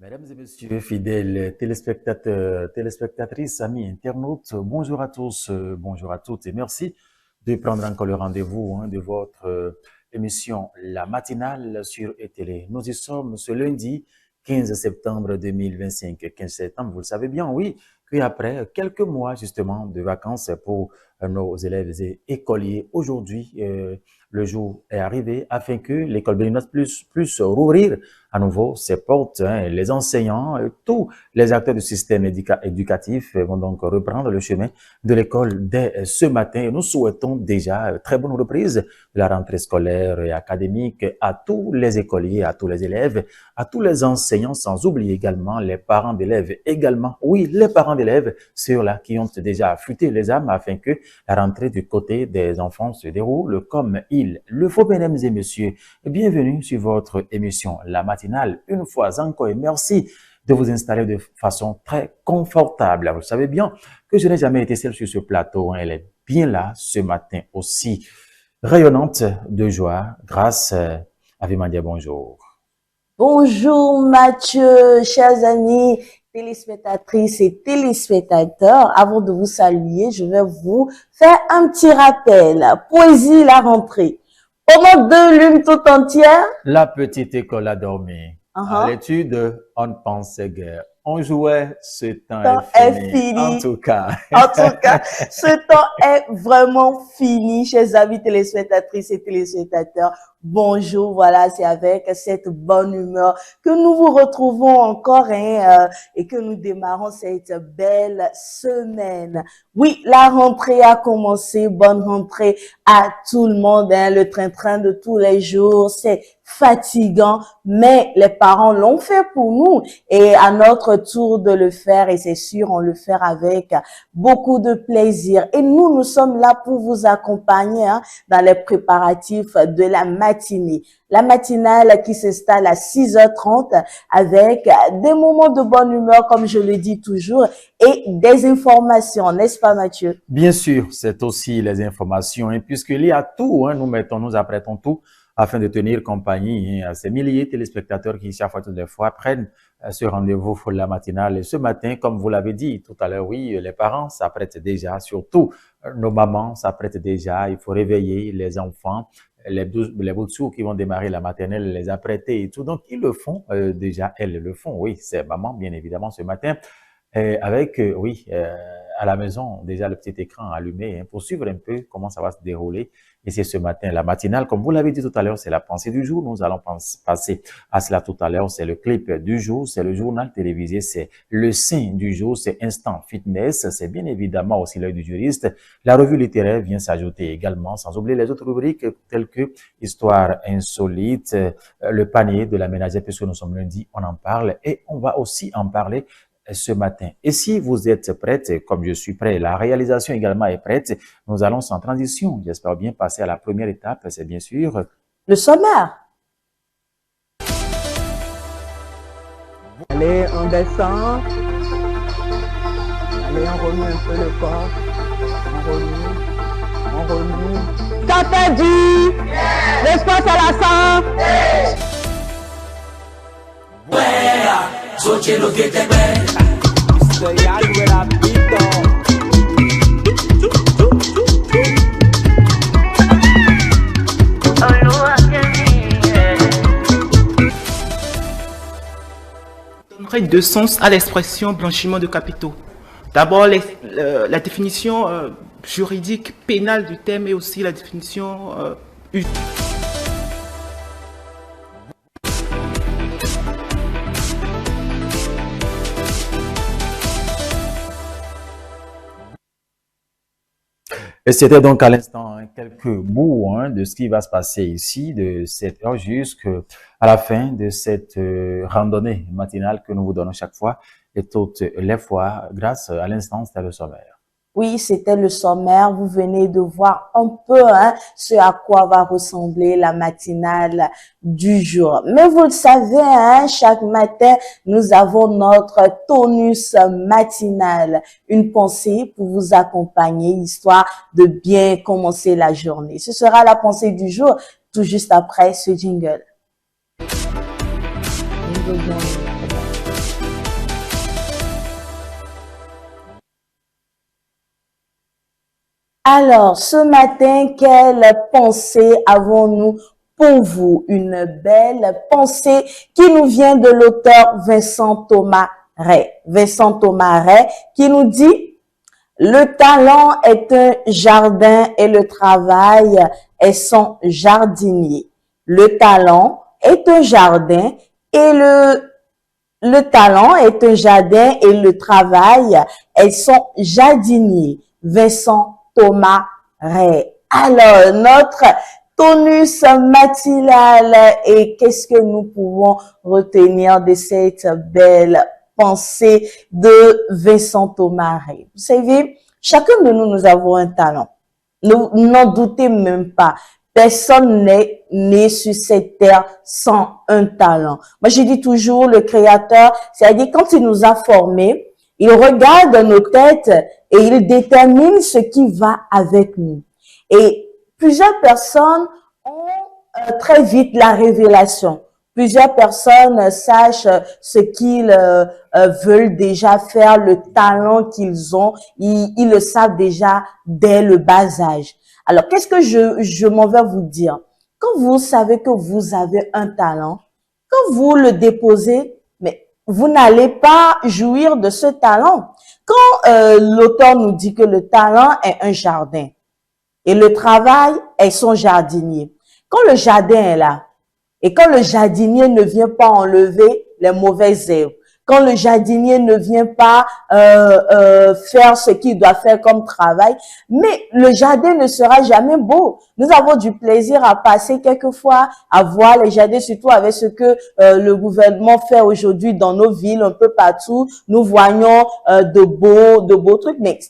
Mesdames et messieurs, fidèles téléspectateurs, téléspectatrices, amis internautes, bonjour à tous, bonjour à toutes et merci de prendre encore le rendez-vous de votre émission La Matinale sur ETélé. Nous y sommes ce lundi 15 septembre 2025. 15 septembre, vous le savez bien, oui, puis après quelques mois justement de vacances pour nos élèves et écoliers, aujourd'hui, le jour est arrivé afin que l'école béninoise puisse rouvrir à nouveau ses portes. Les enseignants, tous les acteurs du système éducatif vont donc reprendre le chemin de l'école dès ce matin. Nous souhaitons déjà très bonne reprise de la rentrée scolaire et académique à tous les écoliers, à tous les élèves, à tous les enseignants, sans oublier également les parents d'élèves également. Oui, les parents d'élèves, ceux-là qui ont déjà affûté les âmes afin que la rentrée du côté des enfants se déroule comme il le faut. Mesdames et messieurs, bienvenue sur votre émission La Matinale. Une fois encore et merci de vous installer de façon très confortable. Vous savez bien que je n'ai jamais été seul sur ce plateau. Elle est bien là ce matin aussi, rayonnante de joie grâce à Vimandia. Bonjour. Bonjour Mathieu, chers amis téléspectatrices et téléspectateurs. Avant de vous saluer, je vais vous faire un petit rappel. Poésie, la rentrée. Pendant 2 lunes tout entières. La petite école a dormi. À l'étude, on ne pensait guère. On jouait, ce temps est fini. En tout cas, ce temps est vraiment fini, chers amis téléspectatrices et téléspectateurs. Bonjour, voilà, c'est avec cette bonne humeur que nous vous retrouvons encore et que nous démarrons cette belle semaine. Oui, la rentrée a commencé, bonne rentrée à tout le monde, le train-train de tous les jours, c'est fatigant, mais les parents l'ont fait pour nous et à notre tour de le faire et c'est sûr, on le fait avec beaucoup de plaisir. Et nous sommes là pour vous accompagner dans les préparatifs de la matinée. La matinale qui s'installe à 6h30 avec des moments de bonne humeur, comme je le dis toujours, et des informations, n'est-ce pas Mathieu? Bien sûr, c'est aussi les informations, puisqu'il y a tout, nous apprêtons tout afin de tenir compagnie à ces milliers de téléspectateurs qui, chaque fois, prennent ce rendez-vous pour la matinale. Et ce matin, comme vous l'avez dit tout à l'heure, oui, les parents s'apprêtent déjà, surtout nos mamans s'apprêtent déjà. Il faut réveiller les enfants, les boutsous qui vont démarrer la maternelle, les apprêter et tout. Donc, ils le font déjà, elles le font. Oui, c'est maman, bien évidemment, ce matin. Avec, à la maison, déjà le petit écran allumé pour suivre un peu comment ça va se dérouler. Et c'est ce matin, la matinale, comme vous l'avez dit tout à l'heure, c'est la pensée du jour. Nous allons passer à cela tout à l'heure. C'est le clip du jour, c'est le journal télévisé, c'est le sein du jour, c'est Instant Fitness, c'est bien évidemment aussi l'œil du juriste. La revue littéraire vient s'ajouter également, sans oublier les autres rubriques telles que Histoire insolite, le panier de la ménagère, puisque nous sommes lundi, on en parle et on va aussi en parler ce matin. Et si vous êtes prête, comme je suis prêt, la réalisation également est prête, nous allons sans transition, j'espère bien, passer à la première étape, c'est bien sûr le sommaire. Allez, on descend. Allez, on remue un peu le corps. On remue. Ça fait du l'espace à la sang. Soche lo que te ve. Soy algo rapito. Donnerait 2 sens à l'expression blanchiment de capitaux. D'abord, la définition juridique pénale du terme et aussi la définition Et c'était donc à l'instant quelques bouts de ce qui va se passer ici, de cette heure jusqu'à la fin de cette randonnée matinale que nous vous donnons chaque fois et toutes les fois grâce à l'instant, c'était le sommaire. Oui, c'était le sommaire. Vous venez de voir un peu ce à quoi va ressembler la matinale du jour. Mais vous le savez, chaque matin, nous avons notre tonus matinal. Une pensée pour vous accompagner, histoire de bien commencer la journée. Ce sera la pensée du jour, tout juste après ce jingle. Alors, ce matin, quelle pensée avons-nous pour vous? Une belle pensée qui nous vient de l'auteur Vincent Thomas Ray. Vincent Thomas Ray qui nous dit: le talent est un jardin et le travail est son jardinier. Le talent est un jardin et le talent est un jardin et le travail est son jardinier. Vincent Thomas Ray. Alors, notre tonus matinal, et qu'est-ce que nous pouvons retenir de cette belle pensée de Vincent Thomas Ray? Vous savez, chacun de nous, nous avons un talent. N'en doutez même pas. Personne n'est né sur cette terre sans un talent. Moi, je dis toujours, le Créateur, c'est-à-dire quand il nous a formés, il regarde nos têtes et il détermine ce qui va avec nous. Et plusieurs personnes ont très vite la révélation. Plusieurs personnes sachent ce qu'ils veulent déjà faire, le talent qu'ils ont. Ils le savent déjà dès le bas âge. Alors, qu'est-ce que je m'en vais vous dire? Quand vous savez que vous avez un talent, quand vous le déposez, mais vous n'allez pas jouir de ce talent. Quand l'auteur nous dit que le talent est un jardin et le travail est son jardinier, quand le jardin est là et quand le jardinier ne vient pas enlever les mauvaises herbes, quand le jardinier ne vient pas faire ce qu'il doit faire comme travail, mais le jardin ne sera jamais beau. Nous avons du plaisir à passer quelquefois à voir les jardins, surtout avec ce que le gouvernement fait aujourd'hui dans nos villes, un peu partout. Nous voyons de beaux trucs, mais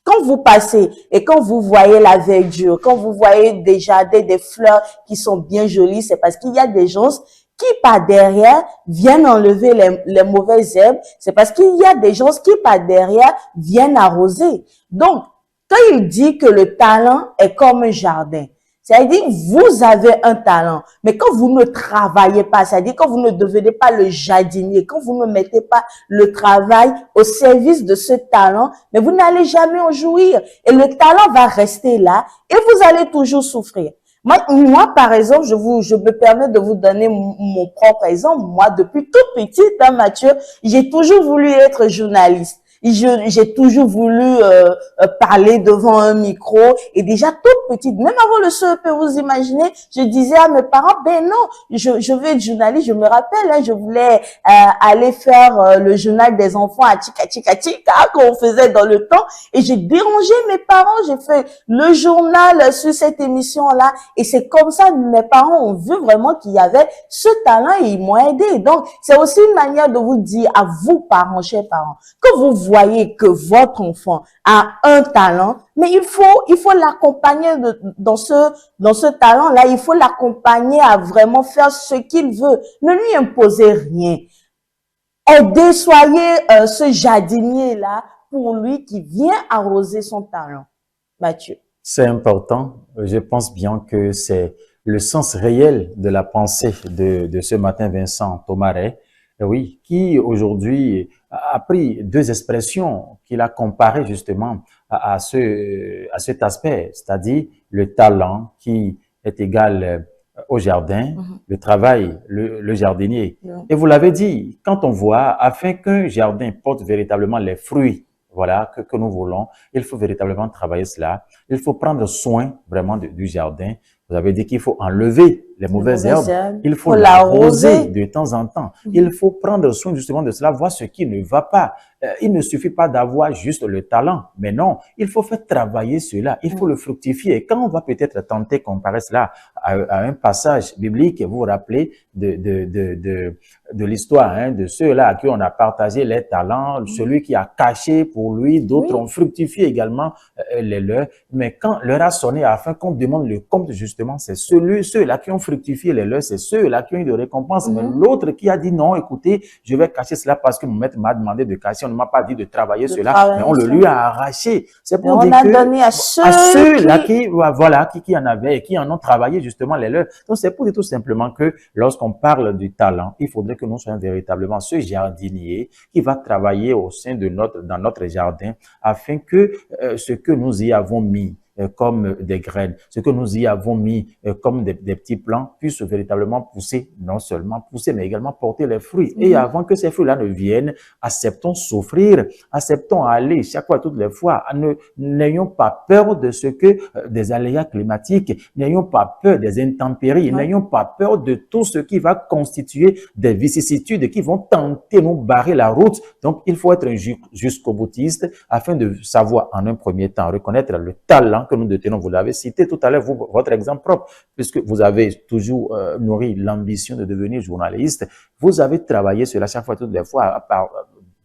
quand vous passez et quand vous voyez la verdure, quand vous voyez des jardins, des fleurs qui sont bien jolies, c'est parce qu'il y a des gens qui par derrière viennent enlever les mauvaises herbes. C'est parce qu'il y a des gens qui par derrière viennent arroser. Donc, quand il dit que le talent est comme un jardin, c'est-à-dire vous avez un talent, mais quand vous ne travaillez pas, c'est-à-dire quand vous ne devenez pas le jardinier, quand vous ne mettez pas le travail au service de ce talent, mais vous n'allez jamais en jouir. Et le talent va rester là et vous allez toujours souffrir. Moi, par exemple, je me permets de vous donner mon propre exemple. Moi, depuis toute petite, hein, Mathieu, j'ai toujours voulu être journaliste. J'ai toujours voulu parler devant un micro, et déjà toute petite, même avant le CEP, vous imaginez, je disais à mes parents, ben non, je veux être journaliste. Je me rappelle, hein, je voulais aller faire le journal des enfants à Tika qu'on faisait dans le temps, et j'ai dérangé mes parents. J'ai fait le journal sur cette émission-là, et c'est comme ça mes parents ont vu vraiment qu'il y avait ce talent et ils m'ont aidé. Donc c'est aussi une manière de vous dire à vous, parents, chers parents, que vous voyez que votre enfant a un talent, mais il faut l'accompagner dans ce talent-là. Il faut l'accompagner à vraiment faire ce qu'il veut. Ne lui imposez rien. Aidez, soyez ce jardinier-là pour lui qui vient arroser son talent. Mathieu. C'est important. Je pense bien que c'est le sens réel de la pensée de ce matin, Vincent Thomas Ray. Oui, qui aujourd'hui a pris deux expressions qu'il a comparées justement à cet aspect, c'est-à-dire le talent qui est égal au jardin, le travail, le jardinier. Et vous l'avez dit, quand on voit, afin qu'un jardin porte véritablement les fruits, voilà, que nous voulons, il faut véritablement travailler cela. Il faut prendre soin vraiment du jardin. Vous avez dit qu'il faut enlever les mauvaises herbes. Il faut l'arroser de temps en temps. Il faut prendre soin justement de cela, voir ce qui ne va pas. Il ne suffit pas d'avoir juste le talent, mais non, il faut faire travailler cela. Il faut le fructifier. Et quand on va peut-être tenter comparer cela à un passage biblique, vous vous rappelez de l'histoire, hein, de ceux-là à qui on a partagé les talents, celui qui a caché pour lui, d'autres ont fructifié également les leurs. Mais quand l'heure a sonné afin qu'on demande le compte, justement, c'est ceux-là qui ont fructifié les leurs, c'est ceux-là qui ont eu de récompense. Mais l'autre qui a dit non, écoutez, je vais cacher cela parce que mon maître m'a demandé de cacher, on ne m'a pas dit de travailler cela, mais on le lui a arraché. C'est pour dire que donné à ceux-là qui en avaient et qui en ont travaillé justement les leurs. Donc c'est pour dire tout simplement que lorsqu'on parle du talent, il faudrait que nous soyons véritablement ce jardinier qui va travailler au sein de dans notre jardin afin que ce que nous y avons mis comme des graines, ce que nous y avons mis comme des petits plants puisse véritablement pousser, non seulement pousser, mais également porter les fruits. Et avant que ces fruits-là ne viennent, acceptons souffrir, acceptons aller chaque fois, toutes les fois. N'ayons pas peur de ce que des aléas climatiques, n'ayons pas peur des intempéries, n'ayons pas peur de tout ce qui va constituer des vicissitudes qui vont tenter nous barrer la route. Donc, il faut être jusqu'au boutiste afin de savoir en un premier temps reconnaître le talent que nous détenons. Vous l'avez cité tout à l'heure, votre exemple propre, puisque vous avez toujours nourri l'ambition de devenir journaliste. Vous avez travaillé sur la chaque fois, toutes les fois,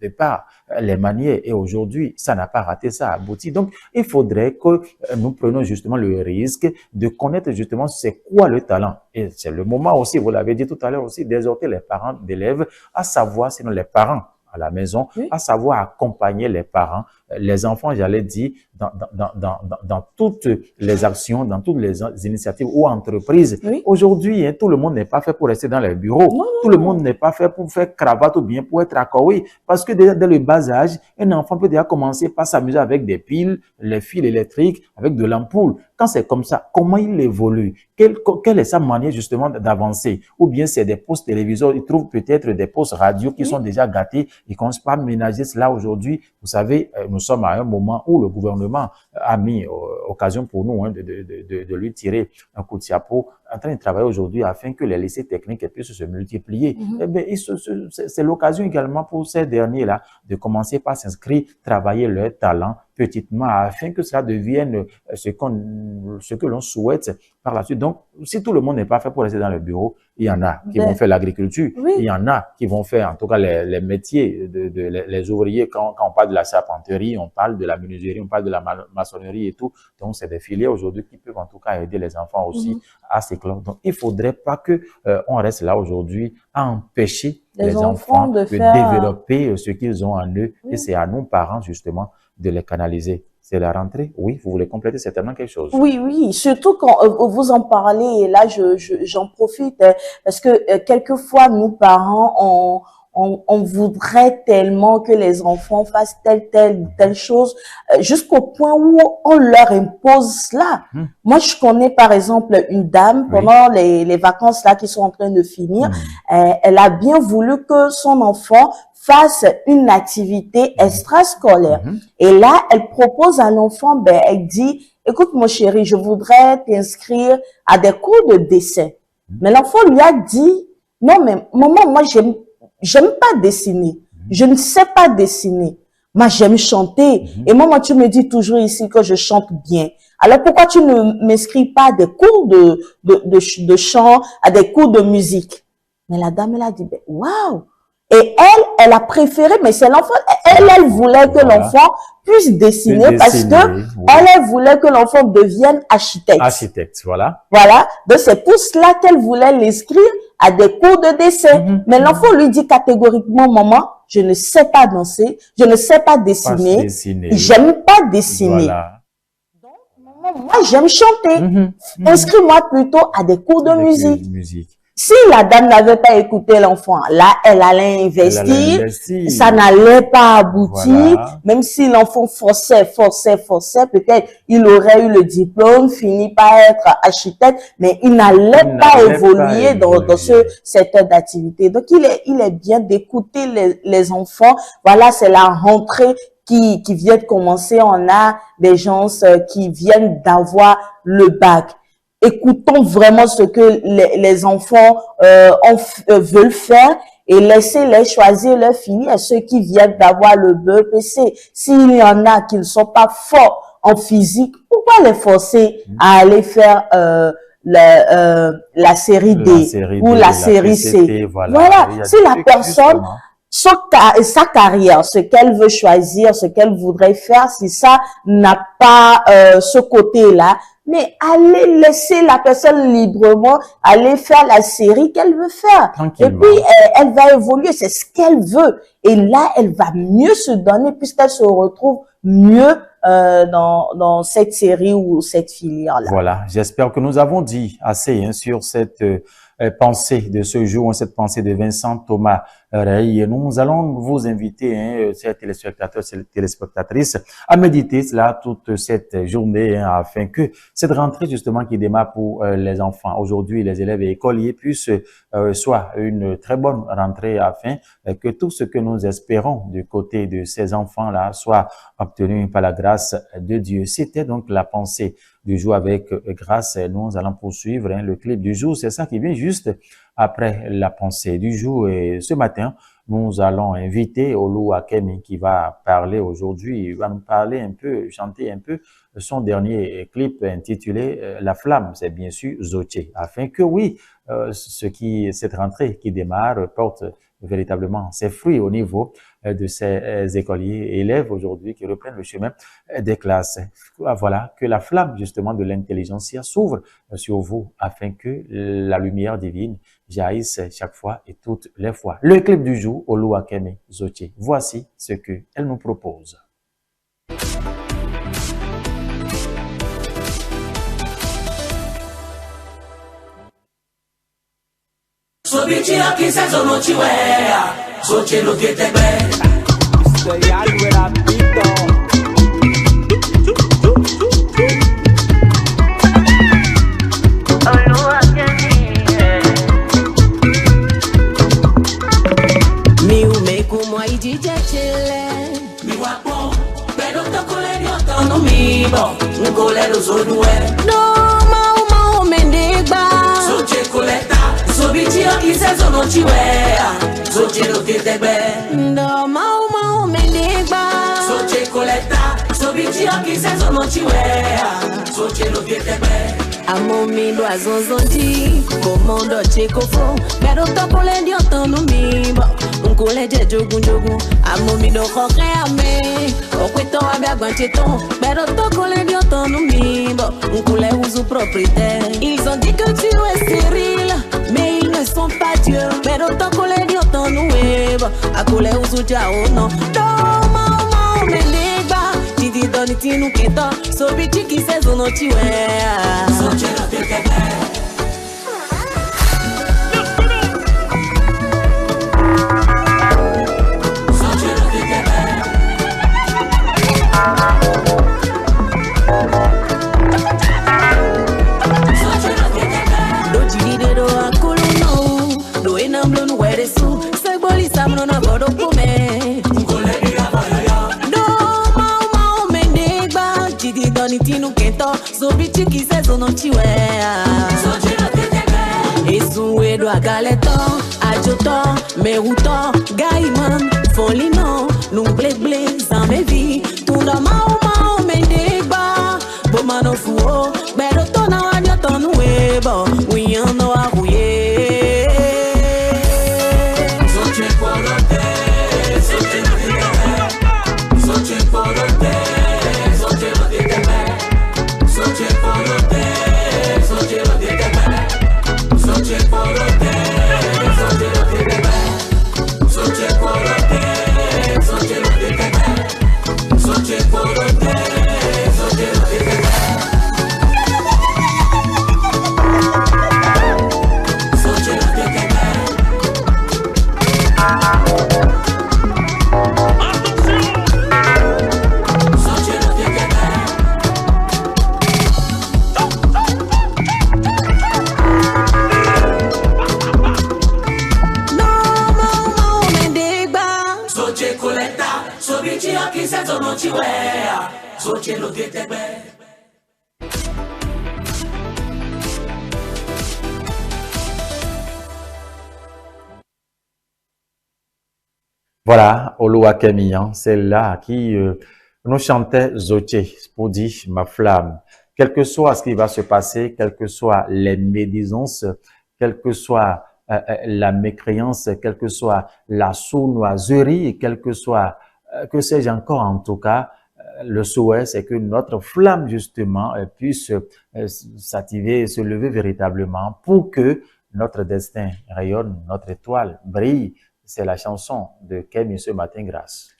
de par les manières, et aujourd'hui, ça n'a pas raté, ça a abouti. Donc, il faudrait que nous prenions justement le risque de connaître justement c'est quoi le talent. Et c'est le moment aussi, vous l'avez dit tout à l'heure aussi, d'exhorter les parents d'élèves à savoir, sinon les parents à la maison, à savoir accompagner les parents, les enfants, j'allais dire, dans toutes les actions, dans toutes les initiatives ou entreprises. Aujourd'hui, tout le monde n'est pas fait pour rester dans les bureaux. Tout le monde n'est pas fait pour faire cravate ou bien pour être accouru. Parce que déjà, dès le bas âge, un enfant peut déjà commencer par s'amuser avec des piles, les fils électriques, avec de l'ampoule. Quand c'est comme ça, comment il évolue? Quelle est sa manière justement d'avancer? Ou bien c'est des postes téléviseurs, il trouve peut-être des postes radio qui sont déjà gâtés, ils ne commencent pas à ménager cela aujourd'hui. Vous savez, nous sommes à un moment où le gouvernement a mis occasion pour nous de lui tirer un coup de chapeau, en train de travailler aujourd'hui afin que les lycées techniques puissent se multiplier. Eh bien, c'est l'occasion également pour ces derniers-là de commencer par s'inscrire, travailler leur talent petitement afin que cela devienne ce que l'on souhaite par la suite. Donc, si tout le monde n'est pas fait pour rester dans le bureau, il y en a qui vont faire l'agriculture, il y en a qui vont faire en tout cas les métiers, les ouvriers. Quand on parle de la charpenterie, on parle de la menuiserie, on parle de la maçonnerie et tout. Donc, c'est des filières aujourd'hui qui peuvent en tout cas aider les enfants aussi à s'éclore. Donc, il faudrait pas que on reste là aujourd'hui à empêcher les enfants de développer ce qu'ils ont en eux. Et c'est à nous, parents, justement, de les canaliser. C'est la rentrée. Oui, vous voulez compléter certainement quelque chose. Oui, surtout quand vous en parlez, et là j'en profite, parce que quelquefois nous parents, on voudrait tellement que les enfants fassent telle chose, jusqu'au point où on leur impose cela. Moi, je connais par exemple une dame, pendant les vacances là qui sont en train de finir, elle a bien voulu que son enfant fasse une activité extrascolaire. Et là, elle propose à l'enfant, elle dit, écoute mon chéri, je voudrais t'inscrire à des cours de dessin. Mais l'enfant lui a dit, non mais maman, moi j'aime pas dessiner. Je ne sais pas dessiner. Moi j'aime chanter. Et maman, tu me dis toujours ici que je chante bien. Alors pourquoi tu ne m'inscris pas à des cours de chant, à des cours de musique? Mais la dame, elle a dit, waouh! Et elle a préféré, mais c'est l'enfant, elle voulait que l'enfant puisse dessiner parce que elle voulait que l'enfant devienne architecte. Architecte, voilà. Voilà. Donc c'est pour cela qu'elle voulait l'inscrire à des cours de dessin. Mais l'enfant lui dit catégoriquement, maman, je ne sais pas danser, je ne sais pas dessiner, j'aime pas dessiner. Voilà. Donc, maman, moi j'aime chanter. Inscris-moi plutôt à des cours de musique. Si la dame n'avait pas écouté l'enfant, là, elle allait investir, ça n'allait pas aboutir, même si l'enfant forçait, peut-être il aurait eu le diplôme, fini par être architecte, mais il n'allait pas évoluer dans ce secteur d'activité. Donc, il est bien d'écouter les enfants. Voilà, c'est la rentrée qui vient de commencer. On a des gens qui viennent d'avoir le bac. Écoutons vraiment ce que les enfants veulent faire et laissez-les choisir leur filière. Ceux qui viennent d'avoir le BEPC, s'il y en a qui ne sont pas forts en physique, pourquoi les forcer à aller faire la série D ou la série C? Voilà. Si la personne, sa carrière, ce qu'elle veut choisir, ce qu'elle voudrait faire, si ça n'a pas ce côté-là, mais allez laisser la personne librement aller faire la série qu'elle veut faire. Et puis, elle va évoluer, c'est ce qu'elle veut. Et là, elle va mieux se donner puisqu'elle se retrouve mieux dans cette série ou cette filière-là. Voilà, j'espère que nous avons dit assez sur cette pensée de ce jour, cette pensée de Vincent Thomas Et nous allons vous inviter, chers téléspectateurs, chers téléspectatrices, à méditer cela toute cette journée, afin que cette rentrée justement qui démarre pour les enfants, aujourd'hui les élèves et écoliers, puisse soit une très bonne rentrée, afin que tout ce que nous espérons du côté de ces enfants-là soit obtenu par la grâce de Dieu. C'était donc la pensée du jour avec grâce. Nous allons poursuivre le clip du jour. C'est ça qui vient juste après la pensée du jour. Et ce matin, nous allons inviter Olu Akemi qui va parler aujourd'hui. Il va nous parler un peu, chanter un peu son dernier clip intitulé La Flamme. C'est bien sûr Zoche. Afin que oui, cette rentrée qui démarre porte véritablement ses fruits au niveau de ces écoliers et élèves aujourd'hui qui reprennent le chemin des classes. Voilà, que la flamme justement de l'intelligentsia s'ouvre sur vous afin que la lumière divine jaillisse chaque fois et toutes les fois. Le clip du jour, Olu Akemi Zoche. Voici ce qu'elle nous propose. Sobitia kisezo no chiwea, Zoche lo tetebe. Stay out with a beat. Mi umeku mwa ijije chile. Mi wapo, pero tokole ni otono mi bo. Ngole lo zodue. No mau mendigba. Zoche koleta, sobitia kisezo no chiwea, Zoche lo tetebe. No mau mendigba. Zoche koleta, sobitia kisezo no chiwea, Zoche lo tetebe. Amo mi do azonzonti, komondo chekofo, pero tokole di otonu mi bo. Nkole je jogun, amo mi do kokre ame, okweto abe agwancheton, pero tokole di otonu mi bo. Nkole usu propriétaire. Ils ont dit que tu es stérile, mais ils ne sont pas Dieu, pero tokole di otonu webo, akole usu jao no. Do mau meligba. Titi doni tinu kito, so bichi ki sezo no chiwea. Zoche lo tetebe. Esuedo agaleto, ajoto, meruto, gaiman, folino, nung ble sans me vie, tout le mau mendigba, bomano fuo, bedo tona wanyoto nuebo, we no ahuye. Zoche porote, Zoche lo tetebe. Zoche porote, Zoche lo tetebe. Zoche porote, Zoche lo tetebe. Zoche porote, Zoche lo tetebe. Zoche porote, Zoche lo tetebe. Zoche porote, Zoche lo tetebe. Zoche lo tetebe. Zoche lo tetebe. No mau mendigba. Zoche koleta, sobichi akisezo no chiwea, Zoche lo tetebe. Voilà, Olu Akemi, c'est là qui nous chantait Zoche pour dire ma flamme. Quel que soit ce qui va se passer, quelles que soient les médisances, quelle que soit la mécréance, quelle que soit la sournoiserie, quel que soit, que sais-je encore en tout cas, le souhait, c'est que notre flamme justement puisse s'activer, se lever véritablement pour que notre destin rayonne, notre étoile brille. C'est la chanson de Kemi ce matin, grâce.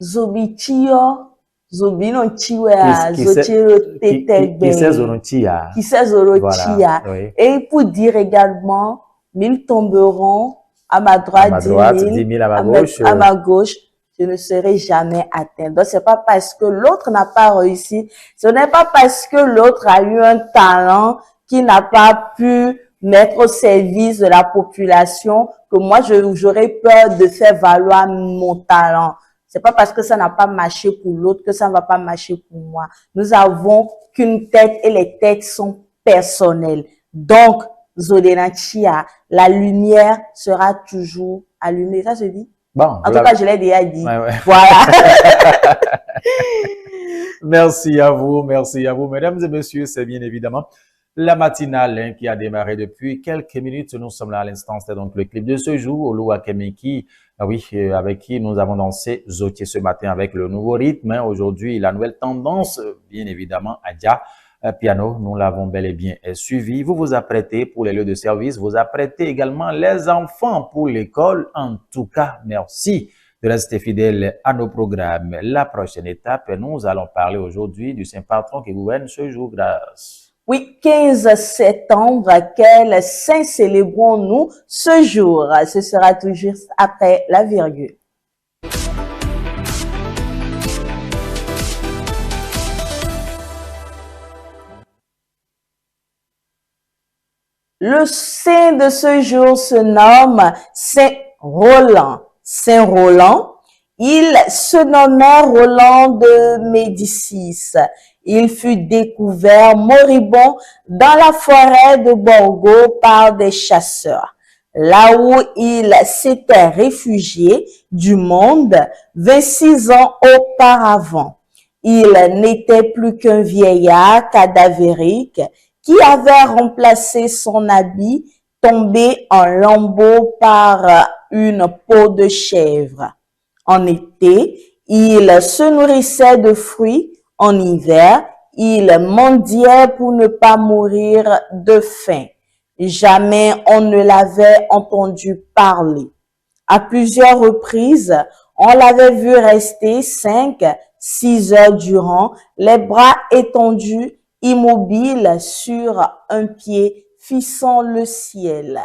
Zobichio, Zobino Chiwea, Zochiro Tetebe. Qui sait Zorontia. Qui sait Zorochia. Voilà, oui. Et pour dire également, ils tomberont à ma droite, À ma droite, 10 000, 10 000 à ma à gauche. à ma gauche, je ne serai jamais atteinte. Donc, c'est pas parce que l'autre n'a pas réussi, ce n'est pas parce que l'autre a eu un talent qu'il n'a pas pu mettre au service de la population que moi, j'aurais peur de faire valoir mon talent. C'est pas parce que ça n'a pas marché pour l'autre que ça ne va pas marcher pour moi. Nous avons qu'une tête et les têtes sont personnelles. Donc, Zodenachia, la lumière sera toujours allumée. Ça se dit? Bon, En tout cas, je l'ai déjà dit. Ouais, ouais. Voilà. Merci à vous, mesdames et messieurs. C'est bien évidemment la matinale hein, qui a démarré depuis quelques minutes. Nous sommes là à l'instant. C'est donc le clip de ce jour, Olu Akemeki, oui, avec qui nous avons dansé Zotier ce matin avec le nouveau rythme. Hein. Aujourd'hui, la nouvelle tendance, bien évidemment, Adja. Piano, nous l'avons bel et bien suivi. Vous vous apprêtez pour les lieux de service, vous apprêtez également les enfants pour l'école. En tout cas, merci de rester fidèles à nos programmes. La prochaine étape, nous allons parler aujourd'hui du Saint-Patron qui gouverne ce jour grâce. Oui, 15 septembre, quel saint célébrons-nous ce jour? Ce sera tout juste après la virgule. Le saint de ce jour se nomme Saint Roland. Saint Roland, il se nommait Roland de Médicis. Il fut découvert moribond dans la forêt de Borgo par des chasseurs. Là où il s'était réfugié du monde 26 ans auparavant. Il n'était plus qu'un vieillard cadavérique qui avait remplacé son habit tombé en lambeaux par une peau de chèvre. En été, il se nourrissait de fruits. En hiver, il mendiait pour ne pas mourir de faim. Jamais on ne l'avait entendu parler. À plusieurs reprises, on l'avait vu rester 5-6 heures durant, les bras étendus, immobile sur un pied fixant le ciel.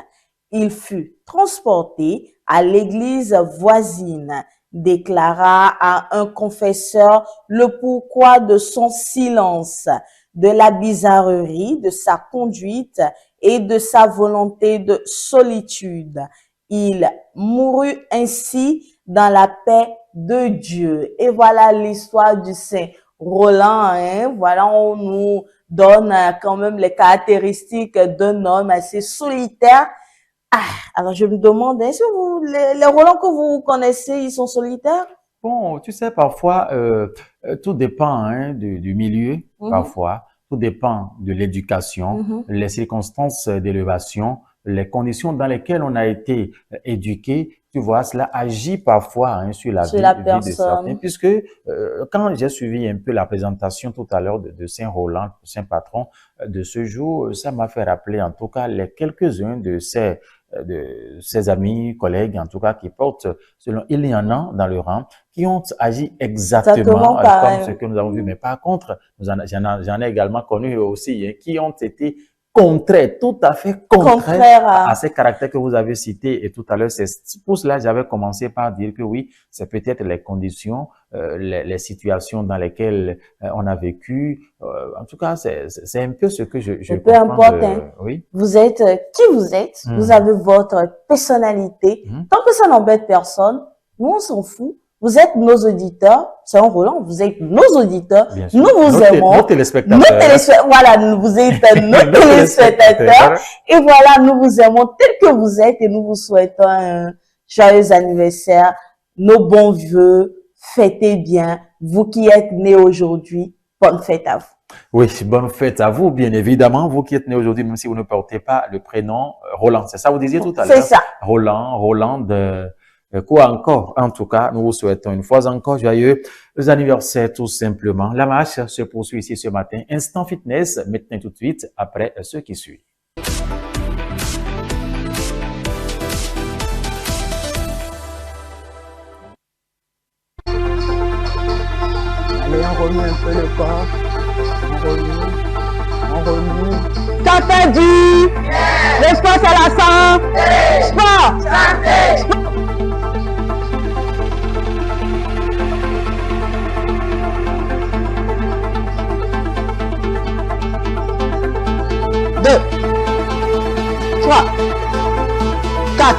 Il fut transporté à l'église voisine, déclara à un confesseur le pourquoi de son silence, de la bizarrerie de sa conduite et de sa volonté de solitude. Il mourut ainsi dans la paix de Dieu. Et voilà l'histoire du Saint Roland, hein. Voilà, on nous donne quand même les caractéristiques d'un homme assez solitaire. Alors je me demande, est-ce que les Roland que vous connaissez, ils sont solitaires? Bon, tu sais, parfois, tout dépend hein, du milieu, parfois. Tout dépend de l'éducation, les circonstances d'élévation, les conditions dans lesquelles on a été éduqué. Tu vois, cela agit parfois hein, sur la vie de certains. Puisque quand j'ai suivi un peu la présentation tout à l'heure de Saint Roland, Saint Patron de ce jour, ça m'a fait rappeler en tout cas les quelques-uns de ses amis, collègues, en tout cas qui portent, il y en a dans le rang qui ont agi exactement comme ce que nous avons vu. Mais par contre, j'en ai également connu aussi hein, qui ont été contraire, tout à fait contraire à ces caractères que vous avez cités. Et tout à l'heure, c'est pour cela que j'avais commencé par dire que oui, c'est peut-être les conditions, les situations dans lesquelles on a vécu. En tout cas, c'est un peu ce que je peu importe, oui. Vous êtes qui vous êtes, vous avez votre personnalité. Tant que ça n'embête personne, nous on s'en fout. Vous êtes nos auditeurs, c'est un Roland, vous êtes nos auditeurs, nous vous aimons. Nos téléspectateurs. Voilà, vous êtes nos téléspectateurs. Et voilà, nous vous aimons tel que vous êtes et nous vous souhaitons un joyeux anniversaire, nos bons vœux, fêtez bien. Vous qui êtes nés aujourd'hui, bonne fête à vous. Oui, bonne fête à vous, bien évidemment. Vous qui êtes nés aujourd'hui, même si vous ne portez pas le prénom Roland. C'est ça, vous disiez tout à l'heure? C'est ça. Roland de... Quoi encore? En tout cas, nous vous souhaitons une fois encore joyeux anniversaire tout simplement. La marche se poursuit ici ce matin. Instant fitness, maintenant tout de suite, après ce qui suit. Allez, on remue un peu le corps. On remue. Santé dit, le sport c'est la santé. Sport. Santé. 4,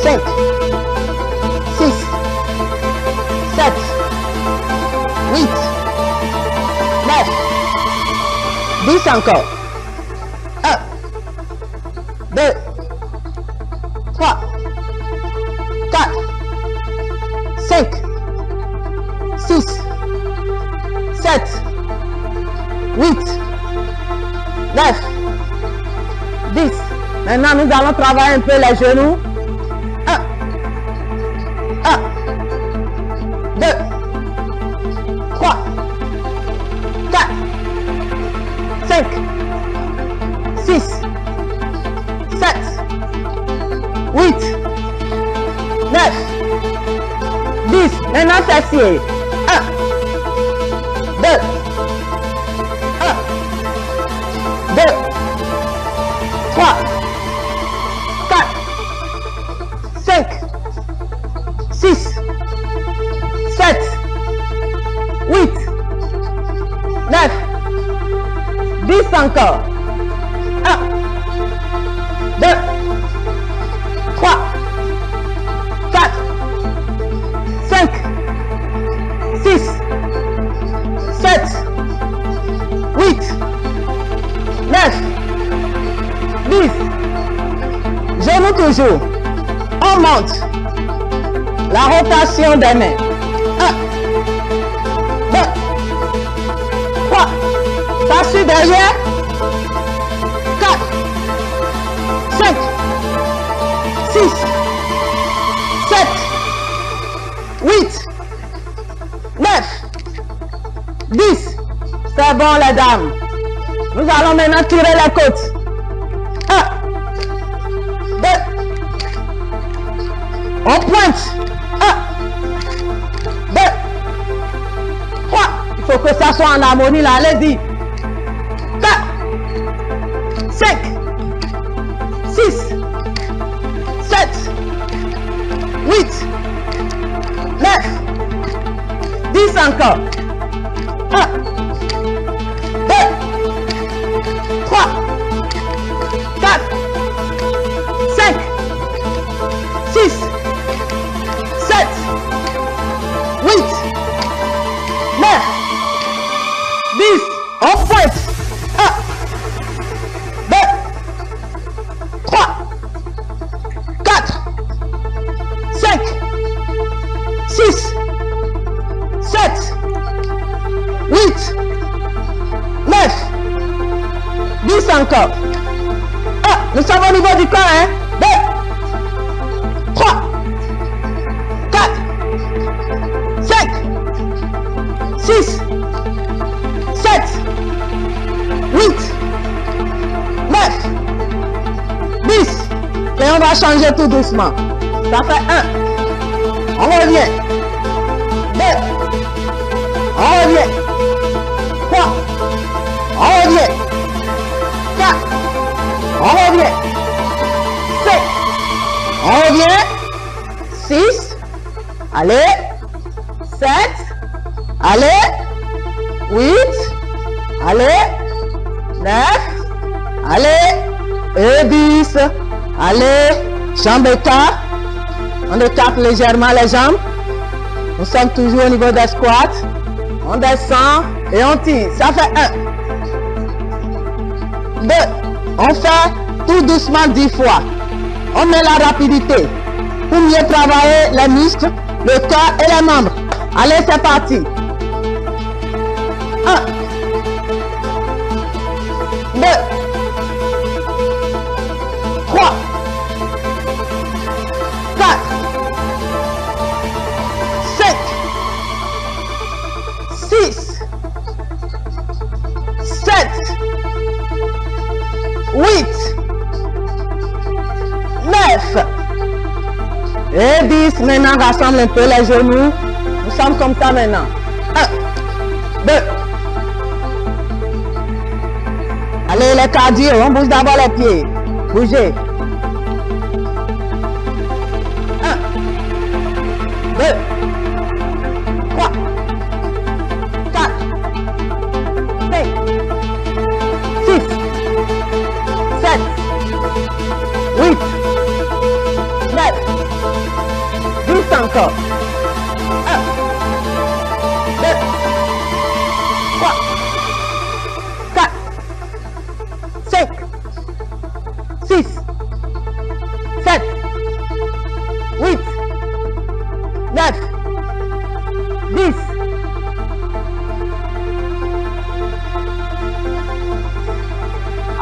5, 6, 7, 8, 9, 10 encore. 1, 2, 3, 4, 5, 6, 7, 8, 9, 10. Maintenant, nous allons travailler un peu les genoux. 1, 2, 3, 4, 5, 6, 7, 8, 9, 10. Maintenant, s'assied. 1, 2, 1, 2, 3, 4, 5, 6, 7, 8, 9, 10 encore. 1, 2, 3, 4, 5, 6, 7, 8, 9, 10. Genoux toujours. On monte. La rotation des mains. 1, 2, 3. Passe derrière. 4, 5, 6, 7, 8, 9, 10. C'est bon les dames. Nous allons maintenant tirer la côte. 1, 2. On pointe. 1, 2, 3. Il faut que ça soit en harmonie là. Allez-y. 4, 5, 6, 7, 8, 9, 10 encore. 1, 2, 3, 4, 5, 6, 7, 8, 9, 10. On pointe. 1, 2, 3, 4, 5, 6, 7, 8, 9, 10 encore. 1, nous sommes au niveau du corps, hein. 2, 3, 4, 5, 6, 7, 8, 9, 10. Et on va changer tout doucement. Ça fait 1. On revient. 2. On revient. 3. On revient. 4. On revient. 5. On revient. 6. Allez. 7. Allez. 8. Allez. 9. Allez. Et 10. Allez. Jambes écart. On écarte légèrement les jambes. Nous sommes toujours au niveau des squats. On descend et on tire. Ça fait 1. 2. On fait tout doucement 10 fois. On met la rapidité pour mieux travailler les muscles, le corps et les membres. Allez, c'est parti. 1. 2. 3. 4. 5. 6. 7. 8. 9. Et 10. Maintenant, rassemble un peu les genoux. Nous sommes comme ça maintenant. 1. 2. Allez, les cardio. On bouge d'abord les pieds. Bougez. 1. 2. 3. 4. 5. 6. 7. 8. encore. 1, 2, 3, 4, 5, 6, 7, 8, 9, 10.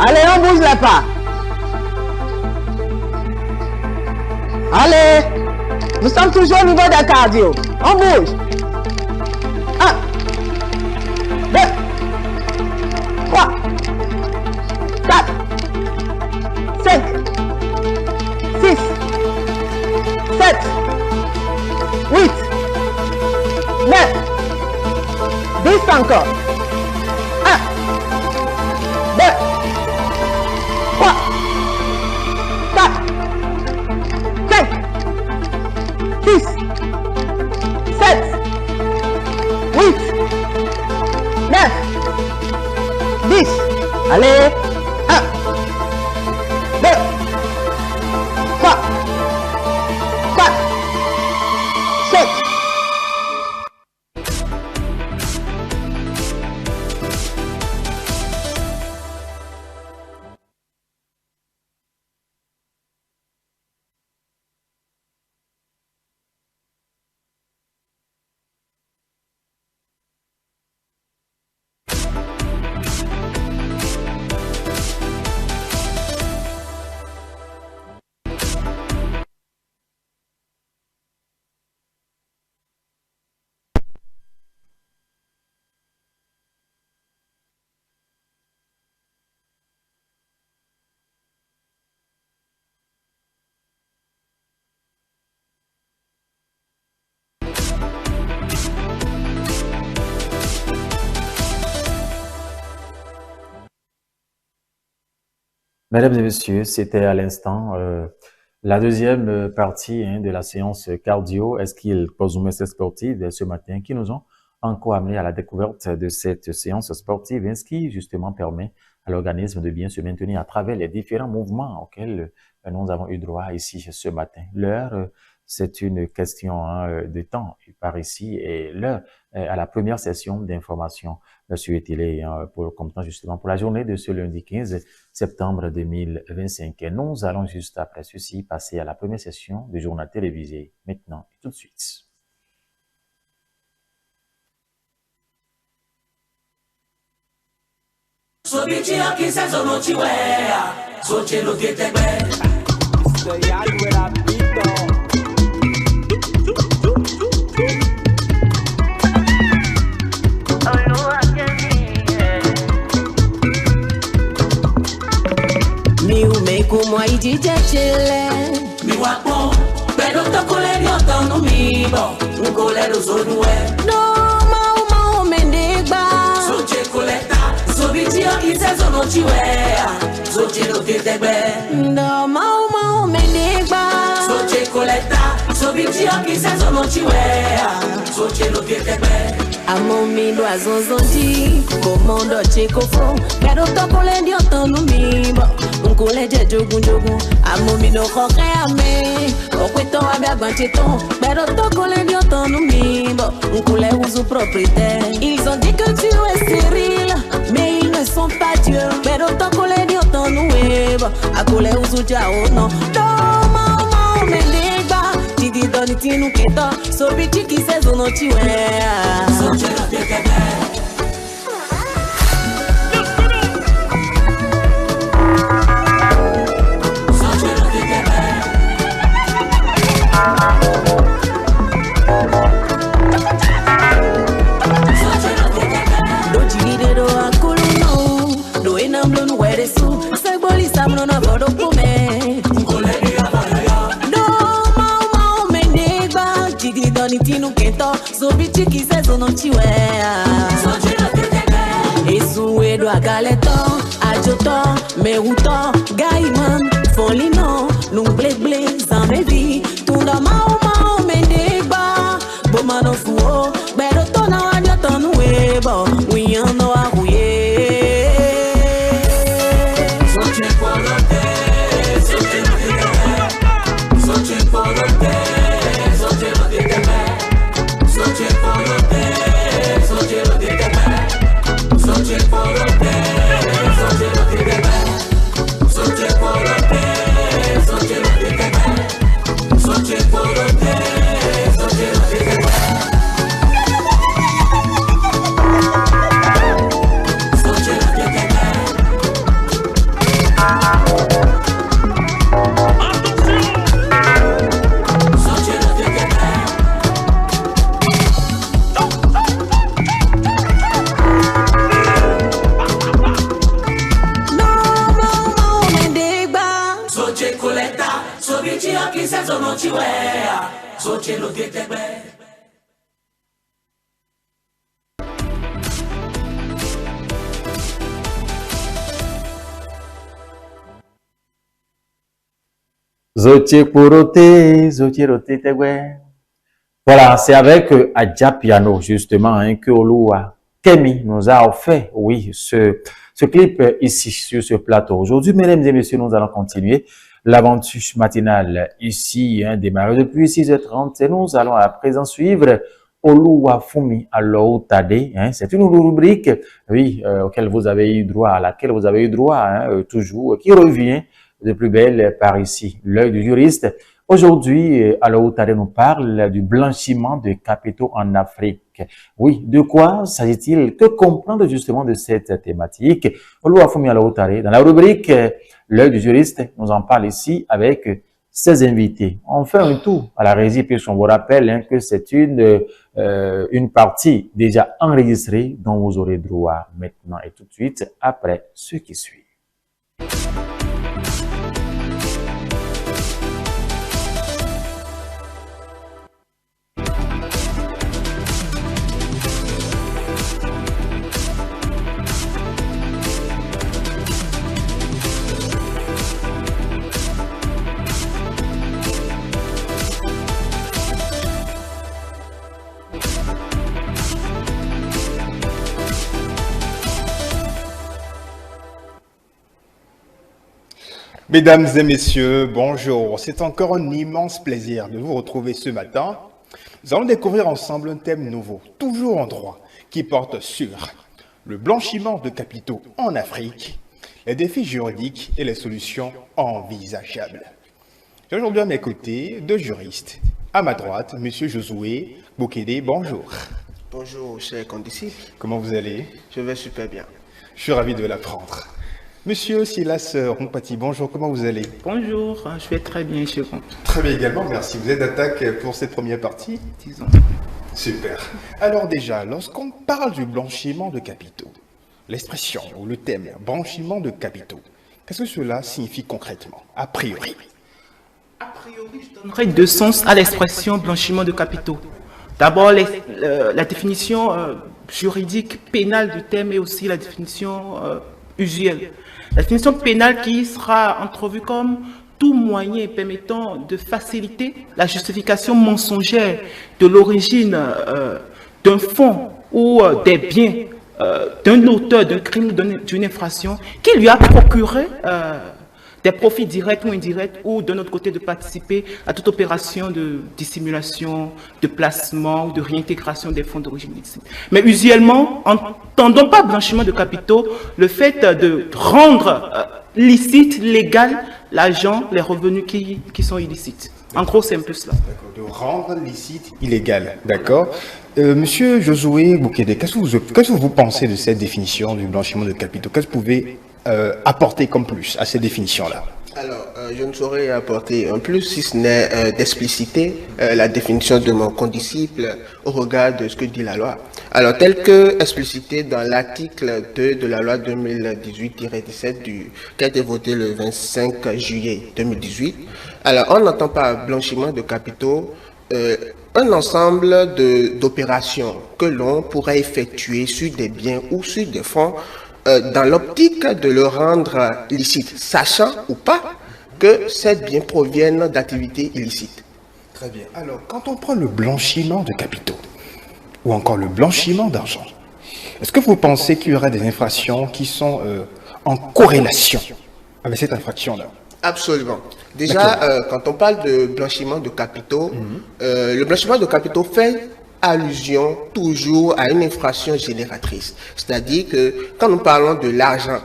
Allez, on bouge là pas. Allez, nous sommes toujours au niveau de cardio. On bouge. 1, 2, 3, 4, 5, 6, 7, 8, 9, 10 encore. 1, 2, 3, 4, 5, 6, 7, 8, 9, 10. Allez. 1, 2, 3, 4, 5. Mesdames et messieurs, c'était à l'instant la deuxième partie de la séance cardio, esquile pause sportive ce matin, qui nous ont encore amené à la découverte de cette séance sportive, ce qui justement permet à l'organisme de bien se maintenir à travers les différents mouvements auxquels nous avons eu droit ici ce matin. L'heure, c'est une question de temps par ici, et l'heure à la première session d'information sur télé comme temps justement pour la journée de ce lundi 15 septembre 2025. Et nous allons juste après ceci passer à la première session du journal télévisé maintenant et tout de suite. Stay out with a beat on. Mi umeku mwa ijije chile Mi wapo, pero tokole ni otonu mi bo Nkole do zonuwe No mau mendigba Soche koleta, sobiti akise zono chiwea Soche lo tetegbe No mau mendigba Soche koleta, sobiti akise zono chiwea Soche lo tetegbe Amo mi do azonzonji Komondo chekofo Pero tokole ni otonu mi bo Nkole je jogun Amo mi no koke ame Okweto abe agbancheton Pero tokole ni otonu mi bo Nkole usu propriétaire Ils ont dit que tu es stérile Mais ils ne sont pas dieux Pero tokole ni otonu webo Akole usu jao no Doma melegba Tidi doni tinu keto Sobi chiki sezo no chiwea Soche lo tetegbe Esuedo agaleton, ajoton, meruton, gaiman, folino, nung ble zambevi, tunda mau menegba, bomano fuo, bedo tona wanyoton webo, wiyano ahuye. Soche polote, soche lo tetegbe Soche polote, soche lo tetegbe beta, sobichi akisa zonochiwea, sochelo tetebe. Zotier roté, tegwe. Voilà, c'est avec Adja Piano, justement, hein, que Olua Kemi nous a offert, oui, ce clip ici, sur ce plateau. Aujourd'hui, mesdames et messieurs, nous allons continuer l'aventure matinale ici, hein, démarré depuis 6h30, et nous allons à présent suivre Olua Fumi Aloutade, hein, c'est une rubrique, oui, auquel vous avez eu droit, à laquelle vous avez eu droit, hein, toujours, qui revient de plus belle par ici, l'œil du juriste. Aujourd'hui, Aloutade nous parle du blanchiment de capitaux en Afrique. Oui, de quoi s'agit-il? Que comprendre justement de cette thématique? Olua Fumi Aloutade, dans la rubrique l'œil du juriste, nous en parle ici avec ses invités. On fait un tour à la régie, puisqu'on vous rappelle, hein, que c'est une partie déjà enregistrée dont vous aurez droit maintenant et tout de suite après ce qui suit. Mesdames et messieurs, bonjour. C'est encore un immense plaisir de vous retrouver ce matin. Nous allons découvrir ensemble un thème nouveau, toujours en droit, qui porte sur le blanchiment de capitaux en Afrique, les défis juridiques et les solutions envisageables. J'ai aujourd'hui à mes côtés deux juristes. À ma droite, Monsieur Josué Boukede, bonjour. Bonjour, cher condisciple. Comment vous allez? Je vais super bien. Je suis ravi de l'apprendre. Monsieur Silas Rompati, bonjour, comment vous allez? Bonjour, je vais très bien chez vous. Très bien également, merci. Vous êtes d'attaque pour cette première partie? Disons. Super. Alors déjà, lorsqu'on parle du blanchiment de capitaux, l'expression ou le thème blanchiment de capitaux, qu'est-ce que cela signifie concrètement, a priori? A priori, je donnerai deux sens à l'expression blanchiment de capitaux. D'abord, la définition juridique pénale du thème et aussi la définition usuelle. La définition pénale qui sera entrevue comme tout moyen permettant de faciliter la justification mensongère de l'origine d'un fonds ou des biens d'un auteur d'un crime ou d'une infraction qui lui a procuré des profits directs ou indirects, ou de notre côté de participer à toute opération de dissimulation, de placement ou de réintégration des fonds d'origine illicite. Mais usuellement, n'entendons pas blanchiment de capitaux le fait de rendre licite, légal, l'argent, les revenus qui sont illicites. En gros, c'est un peu cela. D'accord, de rendre licite illégal, d'accord. Monsieur Josué Boukede, qu'est-ce que vous pensez de cette définition du blanchiment de capitaux? Qu'est-ce que vous pouvez apporter comme plus à ces définitions-là? Alors, je ne saurais apporter un plus si ce n'est d'expliciter la définition de mon condisciple au regard de ce que dit la loi. Alors, tel que explicité dans l'article 2 de la loi 2018-17 qui a été voté le 25 juillet 2018, alors on n'entend pas blanchiment de capitaux un ensemble d'opérations que l'on pourrait effectuer sur des biens ou sur des fonds dans l'optique de le rendre licite, sachant ou pas que ces biens proviennent d'activités illicites. Très bien. Alors, quand on prend le blanchiment de capitaux, ou encore le blanchiment d'argent, est-ce que vous pensez qu'il y aura des infractions qui sont en corrélation avec cette infraction-là? Absolument. Déjà, quand on parle de blanchiment de capitaux, le blanchiment de capitaux fait allusion toujours à une infraction génératrice. C'est-à-dire que quand nous parlons de l'argent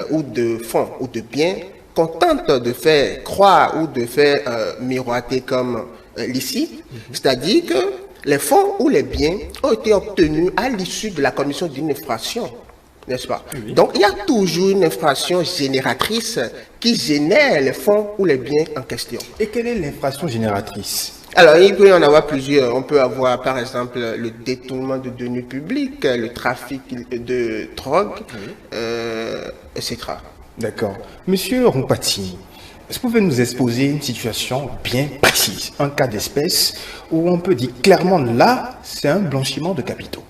ou de fonds ou de biens, qu'on tente de faire croire ou de faire miroiter comme licite, c'est-à-dire que les fonds ou les biens ont été obtenus à l'issue de la commission d'une infraction, n'est-ce pas? Oui. Donc, il y a toujours une infraction génératrice qui génère les fonds ou les biens en question. Et quelle est l'infraction génératrice? Alors, il peut y en avoir plusieurs. On peut avoir, par exemple, le détournement de deniers publics, le trafic de drogue, etc. D'accord. Monsieur Rompati, Est-ce que vous pouvez nous exposer une situation bien précise, un cas d'espèce où on peut dire clairement là, c'est un blanchiment de capitaux?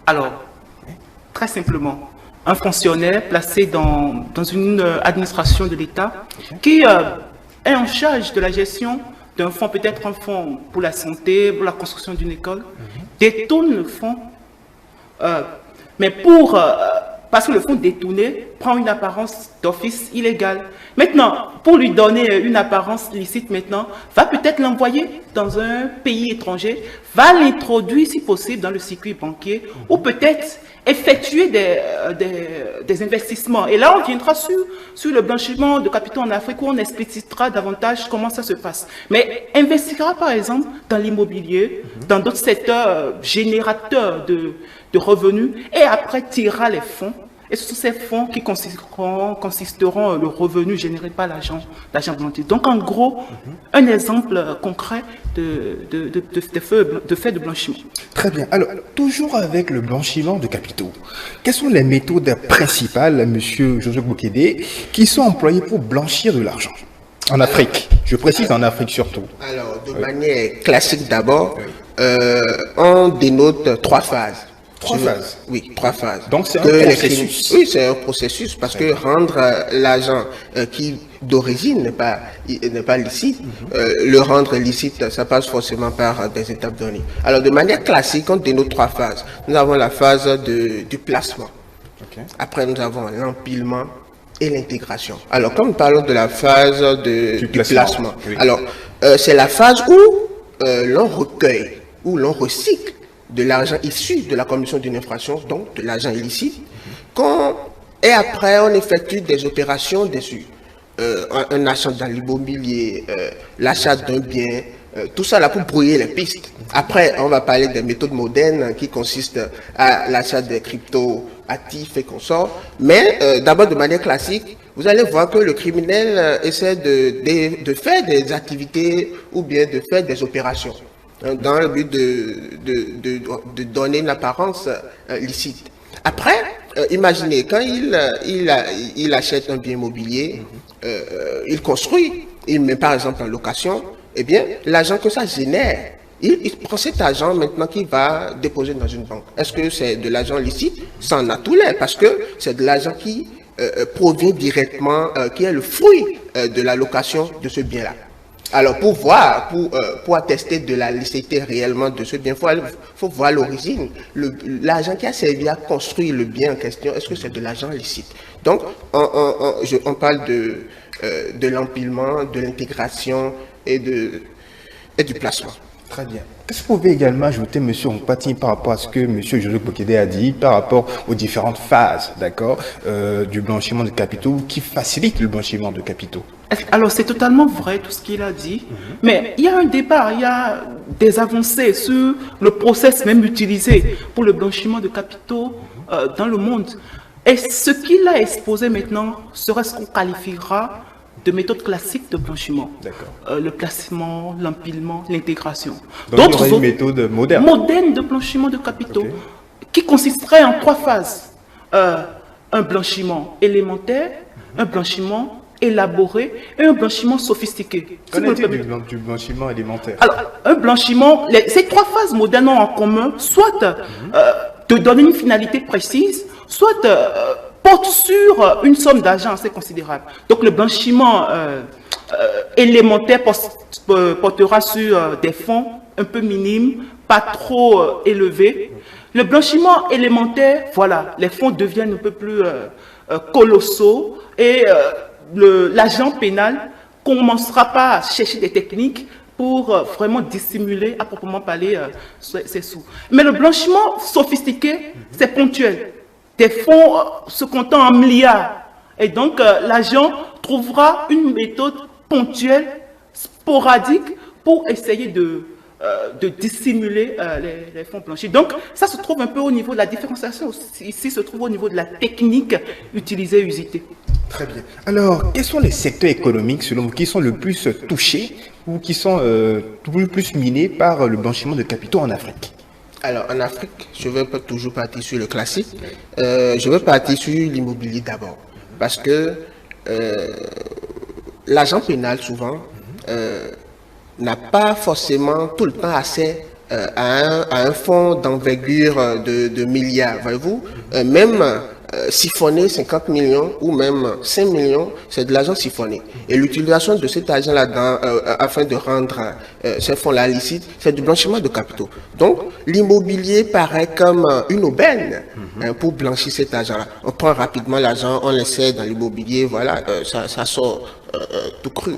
Alors, très simplement, un fonctionnaire placé dans une administration de l'État qui est en charge de la gestion d'un fonds, peut-être un fonds pour la santé, pour la construction d'une école, détourne le fonds, mais parce que le fonds détourné prend une apparence d'office illégal. Maintenant, pour lui donner une apparence licite maintenant, va peut-être l'envoyer dans un pays étranger, va l'introduire si possible dans le circuit banquier, ou peut-être effectuer des investissements. Et là, on viendra sur le blanchiment de capitaux en Afrique, où on explicitera davantage comment ça se passe. Mais investira par exemple dans l'immobilier, dans d'autres secteurs générateurs de revenus, et après tirera les fonds. Et ce sont ces fonds qui consisteront le revenu généré par l'argent blanchi. Donc en gros, un exemple concret de fait de blanchiment. Très bien. Alors, toujours avec le blanchiment de capitaux, quelles sont les méthodes principales, Monsieur Joseph Bokédé, qui sont employées pour blanchir de l'argent en Afrique? Je précise en Afrique surtout. Alors, de manière classique d'abord, on dénote 3 phases. 3 phases. Oui, 3 phases. Donc c'est un processus. Oui, c'est un processus parce que rendre l'argent qui d'origine n'est pas licite, le rendre licite, ça passe forcément par des étapes données. Alors de manière classique, on dénote 3 phases. Nous avons la phase du placement. Après, nous avons l'empilement et l'intégration. Alors, comme nous parlons de la phase du placement, oui. Alors c'est la phase où l'on recueille, où l'on recycle de l'argent issu de la commission d'une infraction, donc de l'argent illicite, et après on effectue des opérations dessus, un achat dans l'immobilier, l'achat d'un bien, tout ça là pour brouiller les pistes. Après, on va parler des méthodes modernes qui consistent à l'achat des crypto-actifs et consorts, mais d'abord de manière classique, vous allez voir que le criminel essaie de faire des activités ou bien de faire des opérations dans le but de donner une apparence licite. Après, imaginez, quand il achète un bien immobilier, il construit, il met par exemple en location, eh bien, l'argent que ça génère, il prend cet argent maintenant qu'il va déposer dans une banque. Est-ce que c'est de l'argent licite? Ça en a tout l'air, parce que c'est de l'argent qui provient directement, qui est le fruit de la location de ce bien-là. Alors, pour attester de la licéité réellement de ce bien, il faut voir l'origine. L'argent qui a servi à construire le bien en question, est-ce que c'est de l'argent licite? Donc, on parle de l'empilement, de l'intégration et du placement. Très bien. Qu'est-ce que vous pouvez également ajouter, M. Ompati, par rapport à ce que M. Joseph Bokédé a dit, par rapport aux différentes phases, d'accord, du blanchiment de capitaux, qui facilite le blanchiment de capitaux? Alors, c'est totalement vrai tout ce qu'il a dit, mais il y a un débat, il y a des avancées sur le process même utilisé pour le blanchiment de capitaux dans le monde. Et ce qu'il a exposé maintenant serait ce qu'on qualifiera de méthode classique de blanchiment. Le placement, l'empilement, l'intégration. Donc, il y aurait une méthode moderne. Moderne de blanchiment de capitaux, qui consisterait en 3 phases. Un blanchiment élémentaire, un blanchiment élaboré et un blanchiment sophistiqué. Qu'en est-il du blanchiment élémentaire? Alors, un blanchiment, ces 3 phases modernes ont en commun, soit de donner une finalité précise, soit porte sur une somme d'argent assez considérable. Donc, le blanchiment élémentaire portera sur des fonds un peu minimes, pas trop élevés. Le blanchiment élémentaire, voilà, les fonds deviennent un peu plus colossaux et l'agent pénal commencera pas à chercher des techniques pour vraiment dissimuler, à proprement parler, ses sous. Mais le blanchiment sophistiqué, c'est ponctuel. Des fonds se comptant en milliards. Et donc, l'agent trouvera une méthode ponctuelle, sporadique, pour essayer de dissimuler les fonds blanchis. Donc, ça se trouve un peu au niveau de la différenciation. Ici, se trouve au niveau de la technique utilisée, usitée. Très bien. Alors, quels sont les secteurs économiques, selon vous, qui sont le plus touchés ou qui sont le plus minés par le blanchiment de capitaux en Afrique? Alors, en Afrique, je ne vais pas toujours partir sur le classique. Je vais partir sur l'immobilier d'abord. Parce que l'agent pénal, souvent, n'a pas forcément tout le temps accès à un fonds d'envergure de milliards, voyez-vous. Même siphonner 50 millions ou même 5 millions, c'est de l'argent siphonné. Et l'utilisation de cet argent-là afin de rendre ces fonds-là licites, c'est du blanchiment de capitaux. Donc, l'immobilier paraît comme une aubaine pour blanchir cet argent-là. On prend rapidement l'argent, on l'essaie dans l'immobilier, voilà, ça sort tout cru.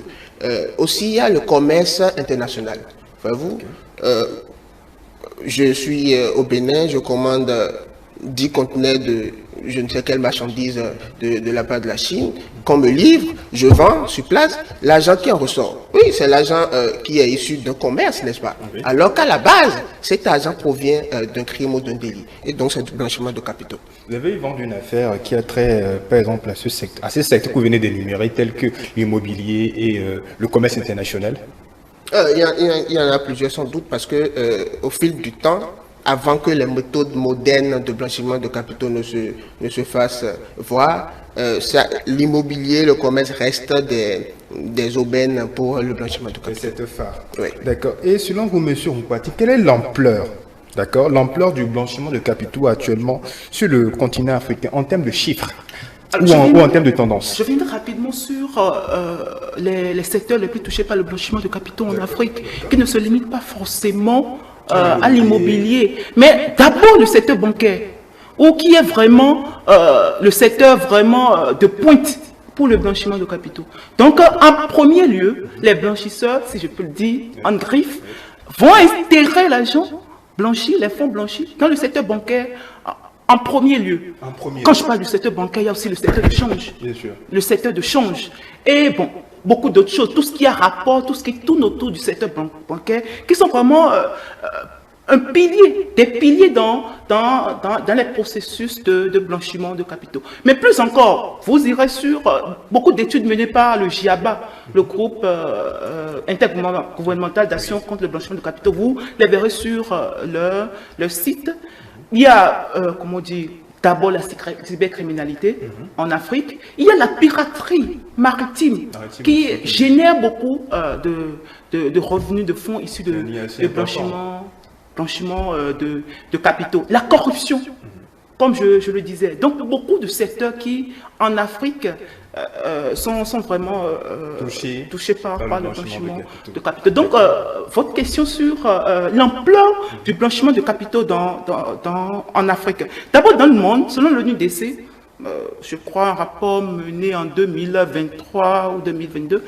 Aussi, il y a le commerce international. Voyez-vous, je suis au Bénin, je commande 10 conteneurs de je ne sais quelle marchandise de la part de la Chine, qu'on me livre, je vends sur place, l'argent qui en ressort. Oui, c'est l'argent qui est issu d'un commerce, n'est-ce pas? Oui. Alors qu'à la base, cet argent provient d'un crime ou d'un délit. Et donc, c'est du blanchiment de capitaux. Vous avez vendu une affaire qui a trait, par exemple, à ces secteurs que vous venez d'énumérer, tels que l'immobilier et le commerce international? Il y en a plusieurs sans doute, parce que au fil du temps, avant que les méthodes modernes de blanchiment de capitaux ne se fassent voir, l'immobilier, le commerce restent des aubaines pour le blanchiment de capitaux. C'est phare. Oui. D'accord. Et selon vous, monsieur Mpouati, quelle est l'ampleur, d'accord, l'ampleur du blanchiment de capitaux actuellement sur le continent africain en termes de chiffres? Ou en termes de tendance? Je viendrai rapidement sur les secteurs les plus touchés par le blanchiment de capitaux en Afrique, qui ne se limitent pas forcément à l'immobilier, mais d'abord le secteur bancaire, ou qui est vraiment le secteur vraiment de pointe pour le blanchiment de capitaux. Donc, en premier lieu, les blanchisseurs, si je peux le dire en griffe, vont intégrer l'argent blanchi, les fonds blanchis, dans le secteur bancaire. En premier lieu. Quand je parle du secteur bancaire, il y a aussi le secteur de change. Bien sûr. Le secteur de change. Et bon, beaucoup d'autres choses. Tout ce qui a rapport, tout ce qui tourne autour du secteur bancaire, qui sont vraiment des piliers dans les processus de blanchiment de capitaux. Mais plus encore, vous irez sur beaucoup d'études menées par le GIABA, le groupe intergouvernemental d'action contre le blanchiment de capitaux. Vous les verrez sur leur site. Il y a, comment dire, d'abord la cybercriminalité en Afrique. Il y a la piraterie maritime qui génère beaucoup de revenus de fonds issus de blanchiment de capitaux. La corruption, comme je le disais. Donc, beaucoup de secteurs qui, en Afrique, sont vraiment touchés par le blanchiment de capitaux. Donc, votre question sur l'ampleur du blanchiment de capitaux en Afrique. D'abord, dans le monde, selon l'ONUDC, je crois un rapport mené en 2023 ou 2022,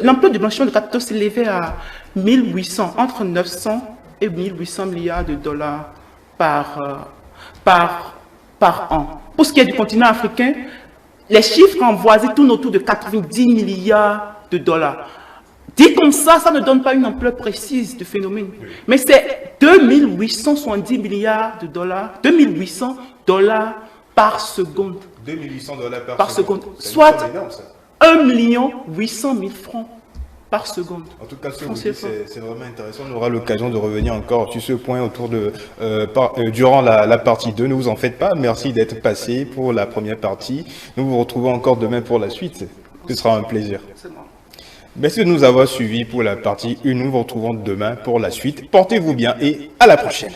l'ampleur du blanchiment de capitaux s'élevait à 1800, entre 900 et 1800 milliards de dollars par an. Pour ce qui est du continent africain, les chiffres envoisés tournent autour de 90 milliards de dollars. Dit comme ça ne donne pas une ampleur précise du phénomène. Mais c'est 2870 milliards de dollars, 2800 dollars par seconde. 2800 dollars par seconde. Soit 1 800 000 francs par seconde. En tout cas, ce que vous dites, c'est vraiment intéressant. On aura l'occasion de revenir encore sur ce point durant la partie 2. Ne vous en faites pas. Merci d'être passé pour la première partie. Nous vous retrouvons encore demain pour la suite. Ce sera un plaisir. Merci de nous avoir suivis pour la partie 1. Nous vous retrouvons demain pour la suite. Portez-vous bien et à la prochaine.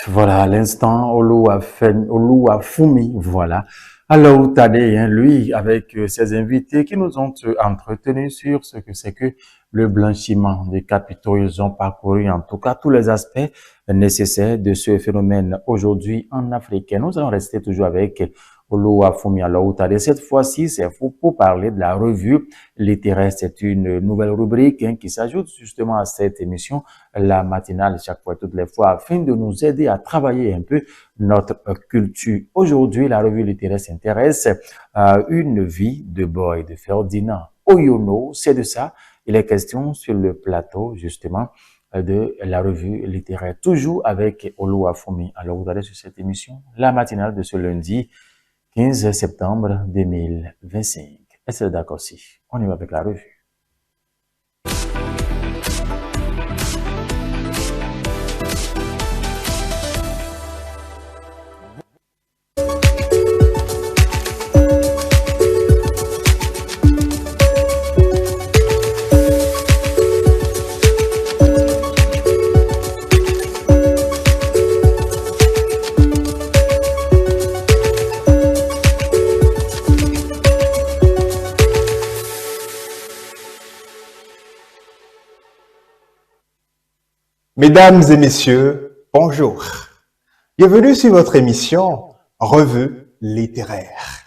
Voilà, à l'instant, Oluwafumi, voilà. Alors, Tadé, lui, avec ses invités qui nous ont entretenus sur ce que c'est que le blanchiment des capitaux. Ils ont parcouru, en tout cas, tous les aspects nécessaires de ce phénomène aujourd'hui en Afrique. Et nous allons rester toujours avec Oluwafumi. Alors, Tadé, cette fois-ci, c'est pour parler de la revue littéraire. C'est une nouvelle rubrique qui s'ajoute justement à cette émission, la matinale, chaque fois, toutes les fois, afin de nous aider à travailler un peu notre culture. Aujourd'hui, la revue littéraire s'intéresse à une vie de boy de Ferdinand Oyono. C'est de ça, il est question sur le plateau, justement, de la revue littéraire. Toujours avec Oluwafumi. Alors, vous allez sur cette émission, la matinale de ce lundi 15 septembre 2025. Et c'est d'accord aussi. On y va avec la revue. Mesdames et messieurs, bonjour. Bienvenue sur votre émission Revue littéraire.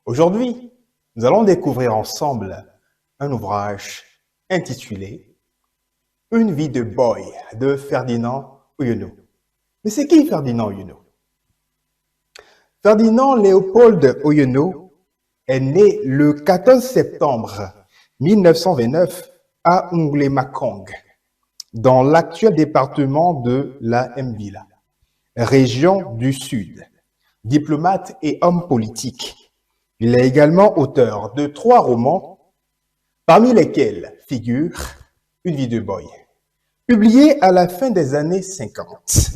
Aujourd'hui, nous allons découvrir ensemble un ouvrage intitulé Une vie de boy de Ferdinand Oyono. Mais c'est qui Ferdinand Oyono? Ferdinand Léopold Oyono est né le 14 septembre 1929 à Onglémakong, dans l'actuel département de la Mbila, région du Sud. Diplomate et homme politique, il est également auteur de 3 romans, parmi lesquels figure Une vie de boy, publié à la fin des années 50.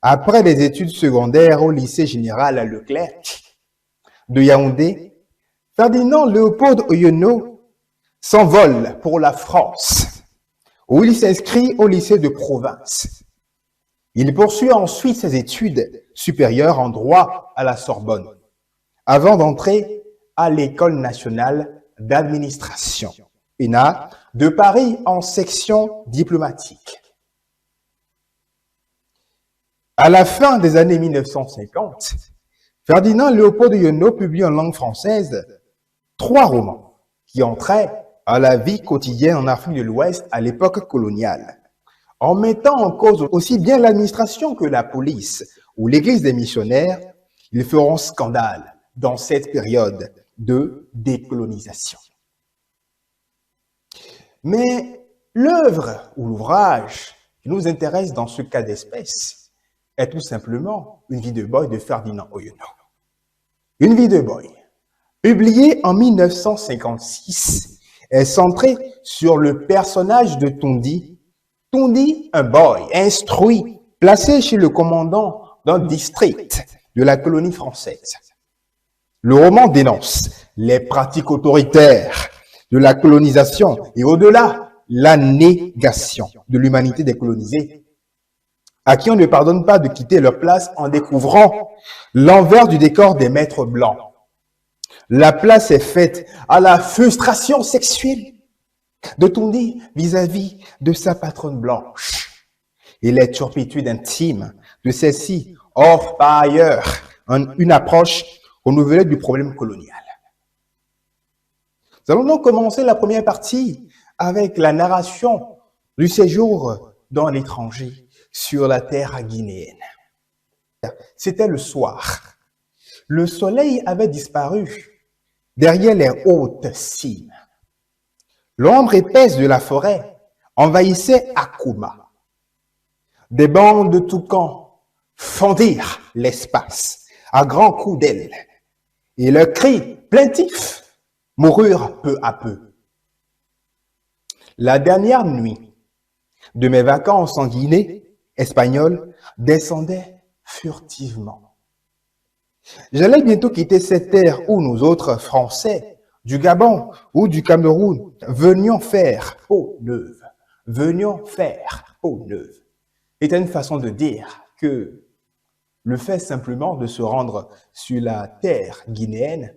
Après des études secondaires au lycée général Leclerc de Yaoundé, Ferdinand Léopold Oyono s'envole pour la France, où il s'inscrit au lycée de province. Il poursuit ensuite ses études supérieures en droit à la Sorbonne, avant d'entrer à l'École nationale d'administration, ENA, de Paris en section diplomatique. À la fin des années 1950, Ferdinand Léopold Oyono publie en langue française 3 romans qui entraient à la vie quotidienne en Afrique de l'Ouest à l'époque coloniale, en mettant en cause aussi bien l'administration que la police ou l'église des missionnaires. Ils feront scandale dans cette période de décolonisation. Mais l'œuvre ou l'ouvrage qui nous intéresse dans ce cas d'espèce est tout simplement Une vie de boy de Ferdinand Oyono. Une vie de boy, publiée en 1956, est centré sur le personnage de Tondi. Tondi, un boy instruit, placé chez le commandant d'un district de la colonie française. Le roman dénonce les pratiques autoritaires de la colonisation et au-delà, la négation de l'humanité des colonisés, à qui on ne pardonne pas de quitter leur place en découvrant l'envers du décor des maîtres blancs. La place est faite à la frustration sexuelle de Tondi vis-à-vis de sa patronne blanche et les turpitudes intimes de celle-ci offrent par ailleurs une approche renouvelée du problème colonial. Nous allons donc commencer la première partie avec la narration du séjour dans l'étranger sur la terre guinéenne. C'était le soir. Le soleil avait disparu derrière les hautes cimes. L'ombre épaisse de la forêt envahissait Akouma. Des bandes de toucans fendirent l'espace à grands coups d'ailes et leurs cris plaintifs moururent peu à peu. La dernière nuit de mes vacances en Guinée espagnole descendait furtivement. J'allais bientôt quitter cette terre où nous autres Français, du Gabon ou du Cameroun, venions faire peau neuve. Venions faire peau neuve. C'était une façon de dire que le fait simplement de se rendre sur la terre guinéenne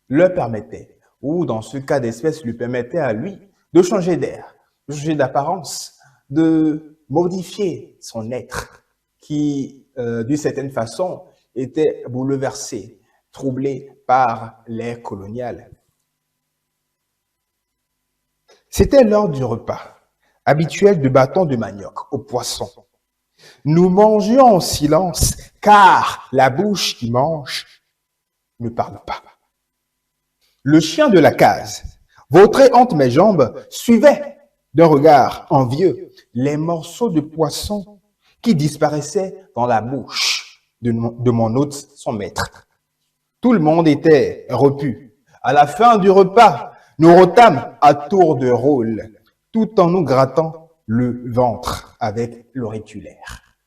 leur permettait, ou dans ce cas d'espèce, lui permettait à lui de changer d'air, de changer d'apparence, de modifier son être qui, d'une certaine façon, était bouleversé, troublé par l'ère coloniale. C'était l'heure du repas, habituel de bâton de manioc au poisson. Nous mangions en silence, car la bouche qui mange ne parle pas. Le chien de la case, vautré entre mes jambes, suivait d'un regard envieux les morceaux de poisson qui disparaissaient dans la bouche de mon hôte, son maître. Tout le monde était repu À la fin du repas, nous rotâmes à tour de rôle, tout en nous grattant le ventre avec l'auriculaire.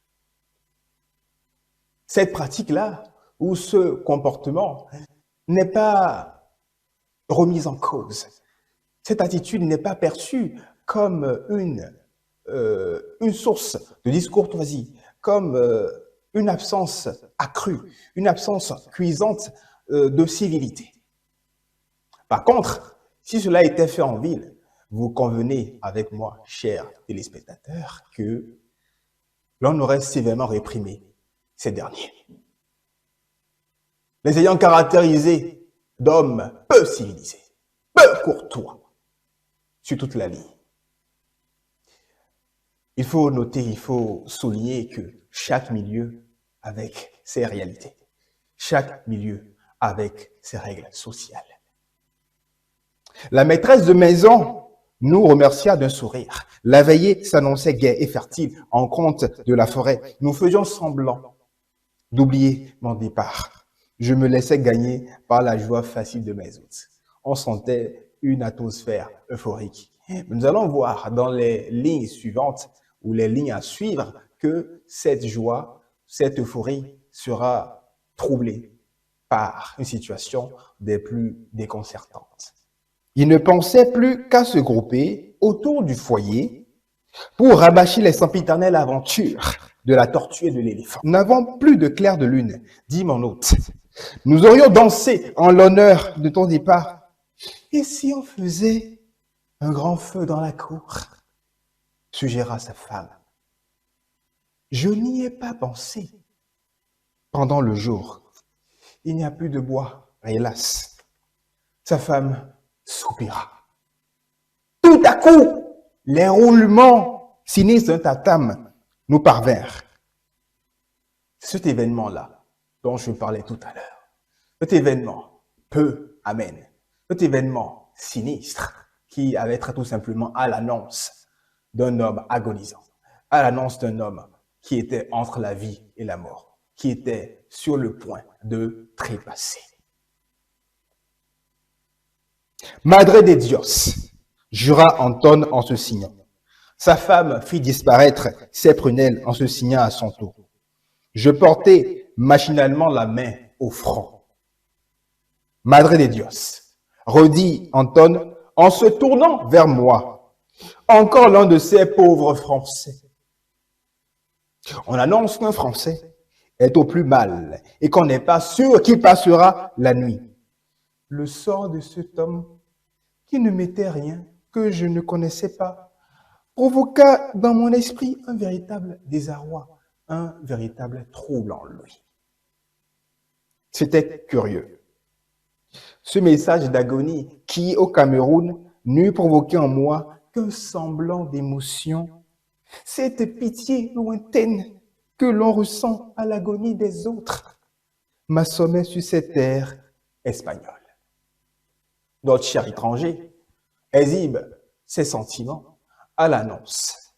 Cette pratique-là, ou ce comportement, n'est pas remise en cause. Cette attitude n'est pas perçue comme une source de discourtoisie, comme une absence accrue, une absence cuisante de civilité. Par contre, si cela était fait en ville, vous convenez avec moi, chers téléspectateurs, que l'on aurait sévèrement réprimé ces derniers, les ayant caractérisés d'hommes peu civilisés, peu courtois, sur toute la ligne. Il faut noter, il faut souligner que chaque milieu avec ses réalités, chaque milieu avec ses règles sociales. La maîtresse de maison nous remercia d'un sourire. La veillée s'annonçait gaie et fertile en compte de la forêt. Nous faisions semblant d'oublier mon départ. Je me laissais gagner par la joie facile de mes hôtes. On sentait une atmosphère euphorique. Nous allons voir dans les lignes suivantes ou les lignes à suivre que cette joie, cette euphorie sera troublée par une situation des plus déconcertantes. Ils ne pensaient plus qu'à se grouper autour du foyer pour rabâcher les sempiternelles aventures de la tortue et de l'éléphant. Nous n'avons plus de clair de lune, dit mon hôte. Nous aurions dansé en l'honneur de ton départ. Et si on faisait un grand feu dans la cour, suggéra sa femme. Je n'y ai pas pensé. Pendant le jour, il n'y a plus de bois, hélas. Sa femme soupira. Tout à coup, les roulements sinistres d'un tatame nous parvinrent. Cet événement-là, dont je parlais tout à l'heure, cet événement peu amène, cet événement sinistre qui avait trait tout simplement à l'annonce d'un homme agonisant, à l'annonce d'un homme qui était entre la vie et la mort, qui était sur le point de trépasser. Madre de Dios, jura Anton en se signant. Sa femme fit disparaître ses prunelles en se signant à son tour. Je portai machinalement la main au front. Madre de Dios, redit Anton en se tournant vers moi. Encore l'un de ces pauvres Français. On annonce qu'un Français est au plus mal et qu'on n'est pas sûr qu'il passera la nuit. Le sort de cet homme qui ne m'était rien, que je ne connaissais pas, provoqua dans mon esprit un véritable désarroi, un véritable trouble en lui. C'était curieux. Ce message d'agonie qui, au Cameroun, n'eût provoqué en moi qu'un semblant d'émotion, cette pitié lointaine que l'on ressent à l'agonie des autres, m'assommait sur cette terre espagnole. Notre cher étranger exhibe ses sentiments à l'annonce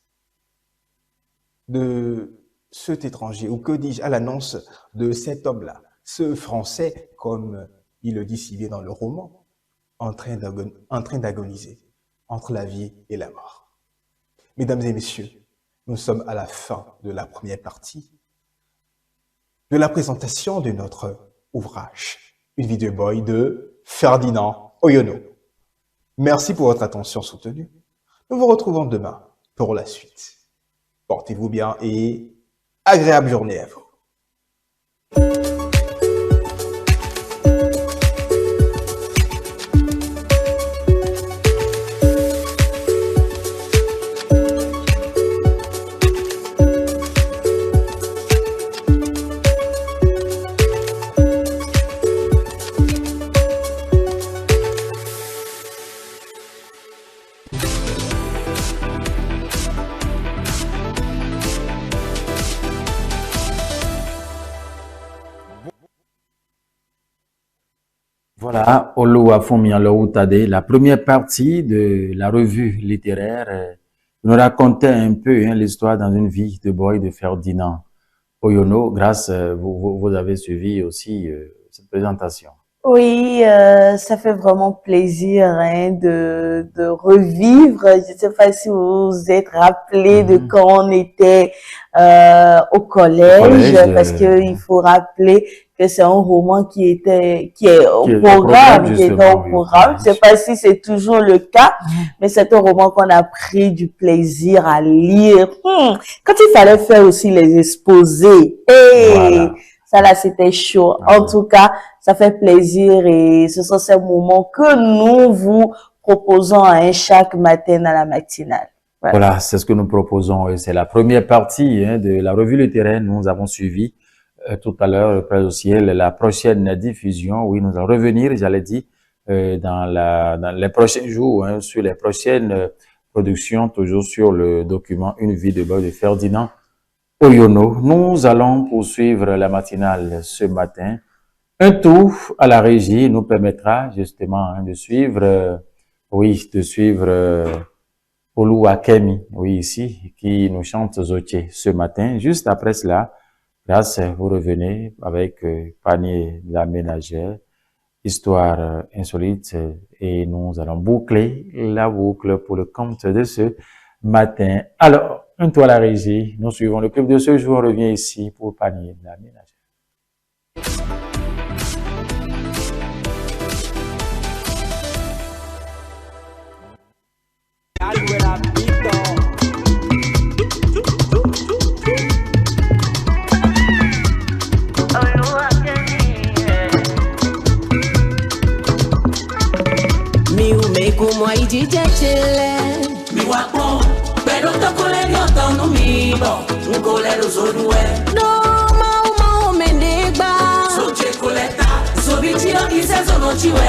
de cet étranger, ou que dis-je, à l'annonce de cet homme-là, ce Français, comme il le dit si bien dans le roman, en train d'agoniser entre la vie et la mort. Mesdames et messieurs, nous sommes à la fin de la première partie de la présentation de notre ouvrage, une vidéo boy de Ferdinand Oyono. Merci pour votre attention soutenue. Nous vous retrouvons demain pour la suite. Portez-vous bien et agréable journée à vous. Voilà, Oloa Fomialoutade, la première partie de la revue littéraire nous racontait un peu l'histoire dans une vie de boy de Ferdinand Oyono. Grâce, vous avez suivi aussi cette présentation. Oui, ça fait vraiment plaisir hein, de revivre. Je ne sais pas si vous vous êtes rappelé de quand on était au collège, parce que il faut rappeler que c'est un roman qui est au programme, qui est au programme. Je ne sais pas si c'est toujours le cas, mais c'est un roman qu'on a pris du plaisir à lire. Quand il fallait faire aussi les exposés, voilà. Ça là, c'était chaud. En tout cas, ça fait plaisir et ce sont ces moments que nous vous proposons chaque matin à la matinale. Voilà, c'est ce que nous proposons et c'est la première partie hein, de la revue Le Terrain. Nous avons suivi tout à l'heure, Presse au ciel, la prochaine diffusion. Oui, nous allons revenir, j'allais dire, dans les prochains jours, hein, sur les prochaines productions, toujours sur le document Une vie de boy de Ferdinand Oyono. Nous allons poursuivre la matinale ce matin. Un tour à la régie nous permettra justement hein, de suivre, Olu Akemi, oui, ici, qui nous chante Zotié ce matin. Juste après cela, grâce, vous revenez avec Panier la ménagère, histoire insolite, et nous allons boucler la boucle pour le compte de ce matin. Alors, un tour à la régie, nous suivons le club de ce jour, on revient ici pour Panier la ménagère. Como aí de chile mi wapo pero tokole nyoto no mi bo ngole rozodu e no mau mendigba so che coleta so bichi o dise so no chiwe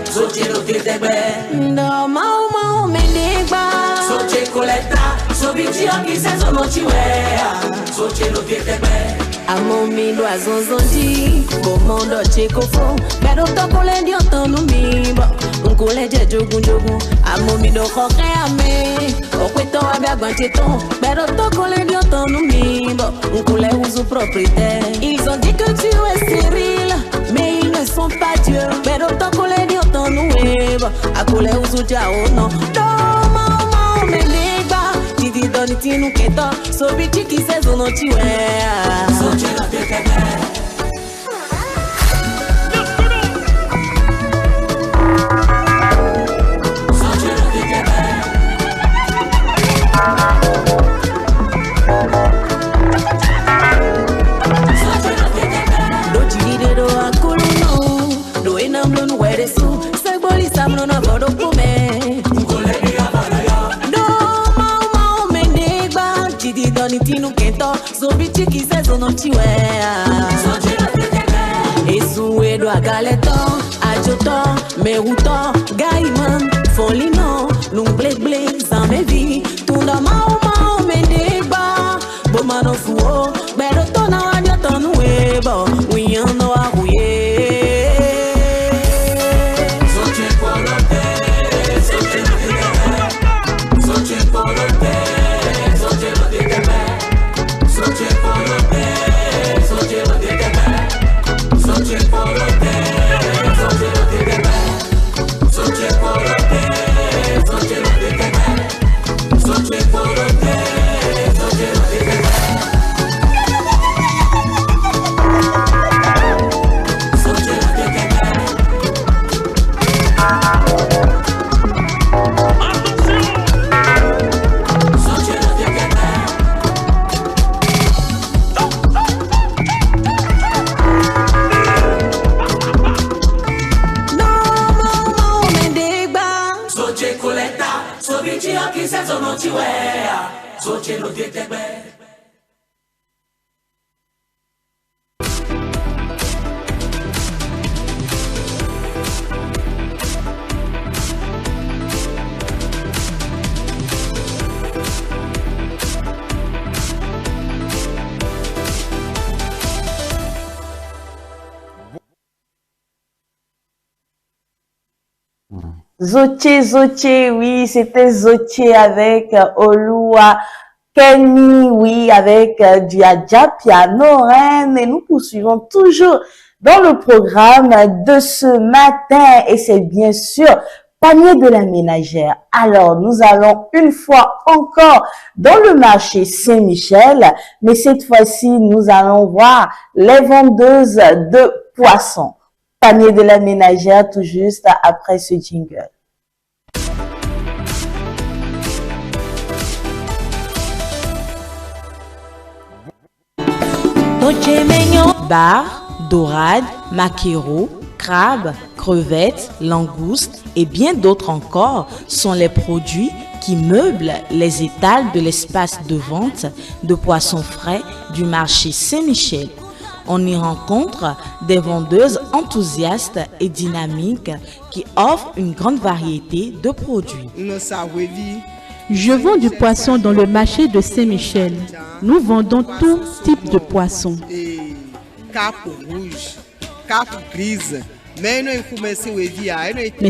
so che lo tetebe no mau mendigba so che coleta so bichi o dise so no chiwe so che lo tetebe Amo mi do azonzondi, bo mondo chekofo, pero tokole nyoto no mi bo Nkole je jogun jogun, amo mi do koke ame Okweto abe agbancheton, pero tokole di otonu mi bo Nkole usu propriétaire Ils ont dit que tu es stérile, mais ils ne sont pas dieux Pero tokole di otonu we bo Akole usu jao no Doma menegba, titi doni tinu keto So bichi ki sezo no chiwe So chela tekebe Zobichi ki sezo no chiwe Esu edo agaleton Ajoton, meruton Gaiman, folino Lung blek blek, zame vi Tunda mau menegba Bomano fuo Bero tona wanyoton webo Wiyano ahuye Zotié, oui, c'était Zotié avec Olua Kenny, oui, avec du Adja Piano, hein, et nous poursuivons toujours dans le programme de ce matin et c'est bien sûr panier de la ménagère. Alors, nous allons une fois encore dans le marché Saint-Michel, mais cette fois-ci, nous allons voir les vendeuses de poissons. Panier de la ménagère tout juste après ce jingle. Bar, dorade, maquereau, crabe, crevettes, langoustes et bien d'autres encore sont les produits qui meublent les étals de l'espace de vente de poissons frais du marché Saint-Michel. On y rencontre des vendeuses enthousiastes et dynamiques qui offrent une grande variété de produits. Je vends du poisson dans le marché de Saint-Michel. Nous vendons tout type de poisson. Cape rouge, cape grise. Mais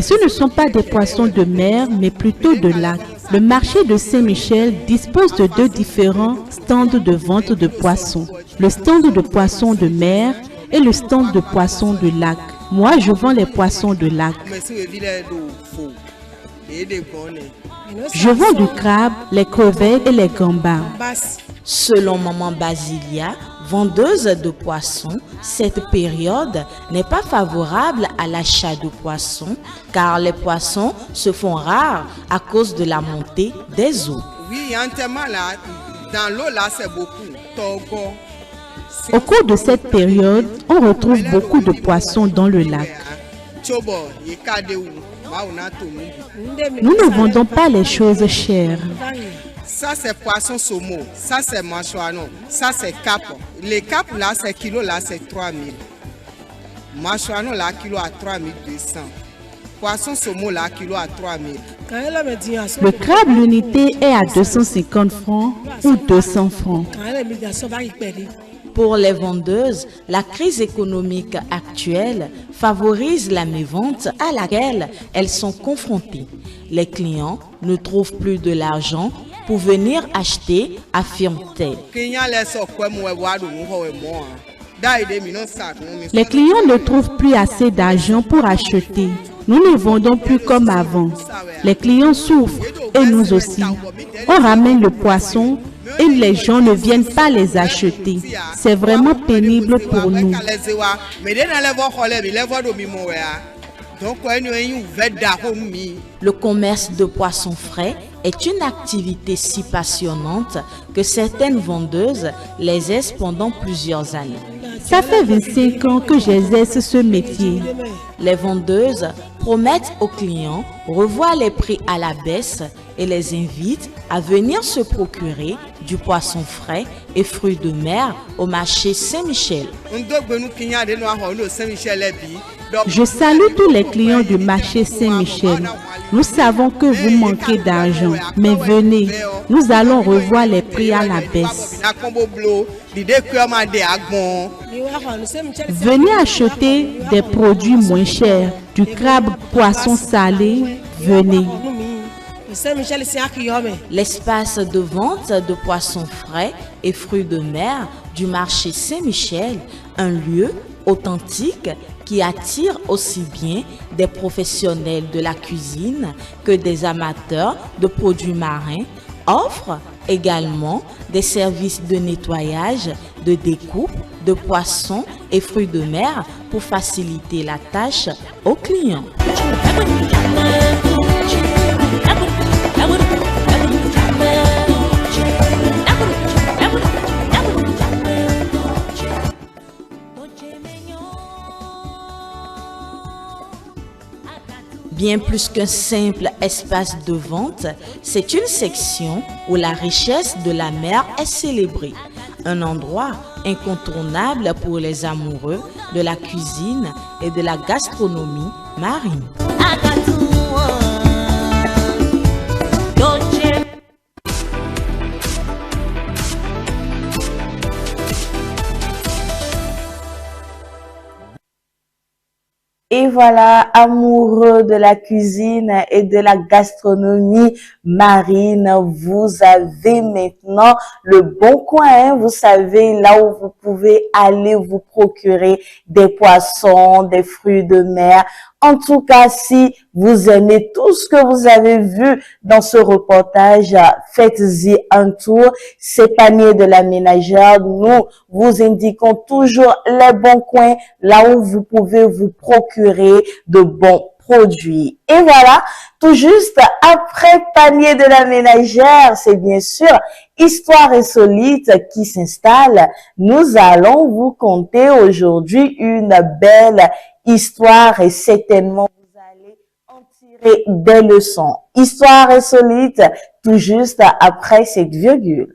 ce ne sont pas des poissons de mer, mais plutôt de lac. Le marché de Saint-Michel dispose de deux différents stands de vente de poissons. Le stand de poissons de mer et le stand de poissons de lac. Moi, je vends les poissons de lac. Je vends du crabe, les crevettes et les gambas. Selon Maman Basilia, vendeuse de poissons, cette période n'est pas favorable à l'achat de poissons car les poissons se font rares à cause de la montée des eaux. Oui, dans l'eau là c'est beaucoup. Togo. Au cours de cette période, on retrouve beaucoup de poissons dans le lac. Nous ne vendons pas les choses chères. Ça c'est poisson saumon, ça c'est mâchoiron, ça c'est cap. Les capes là, c'est kilo là, c'est 3000. Mâchoiron là, kilo à 3200. Poisson saumon là, kilo à 3000. Le crabe, l'unité est à 250 francs ou 200 francs. Pour les vendeuses, la crise économique actuelle favorise la mévente à laquelle elles sont confrontées. Les clients ne trouvent plus de l'argent pour venir acheter, affirme-t-elle. Les clients ne trouvent plus assez d'argent pour acheter. Nous ne vendons plus comme avant. Les clients souffrent et nous aussi. On ramène le poisson et les gens ne viennent pas les acheter. C'est vraiment pénible pour nous. Le commerce de poissons frais est une activité si passionnante que certaines vendeuses l'exercent pendant plusieurs années. Ça fait 25 ans que j'exerce ce métier. Les vendeuses promettent aux clients, revoient les prix à la baisse et les invitent à venir se procurer du poisson frais et fruits de mer au marché Saint-Michel. Je salue tous les clients du marché Saint-Michel. Nous savons que vous manquez d'argent, mais venez, nous allons revoir les prix à la baisse. Venez acheter des produits moins chers, du crabe, poisson salé, venez. L'espace de vente de poissons frais et fruits de mer du marché Saint-Michel, un lieu authentique qui attire aussi bien des professionnels de la cuisine que des amateurs de produits marins, offre également des services de nettoyage, de découpe de poissons et fruits de mer pour faciliter la tâche aux clients. Bien plus qu'un simple espace de vente, c'est une section où la richesse de la mer est célébrée. Un endroit incontournable pour les amoureux de la cuisine et de la gastronomie marine. Et voilà, amoureux de la cuisine et de la gastronomie marine, vous avez maintenant le bon coin, hein. Vous savez, là où vous pouvez aller vous procurer des poissons, des fruits de mer. En tout cas, si vous aimez tout ce que vous avez vu dans ce reportage, faites-y un tour. Ces paniers de la ménagère, nous vous indiquons toujours les bons coins, là où vous pouvez vous procurer de bons produits. Et voilà, tout juste après panier de la ménagère, c'est bien sûr Histoire insolite qui s'installe. Nous allons vous conter aujourd'hui une belle histoire et certainement vous allez en tirer des leçons. Histoire insolite, tout juste après cette virgule.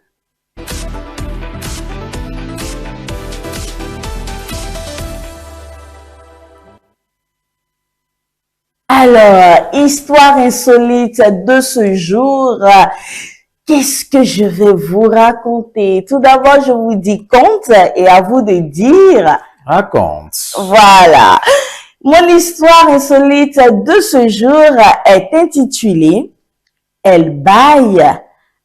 Alors, histoire insolite de ce jour. Qu'est-ce que je vais vous raconter? Tout d'abord, je vous dis conte et à vous de dire. Raconte. Voilà. Mon histoire insolite de ce jour est intitulée « Elle baille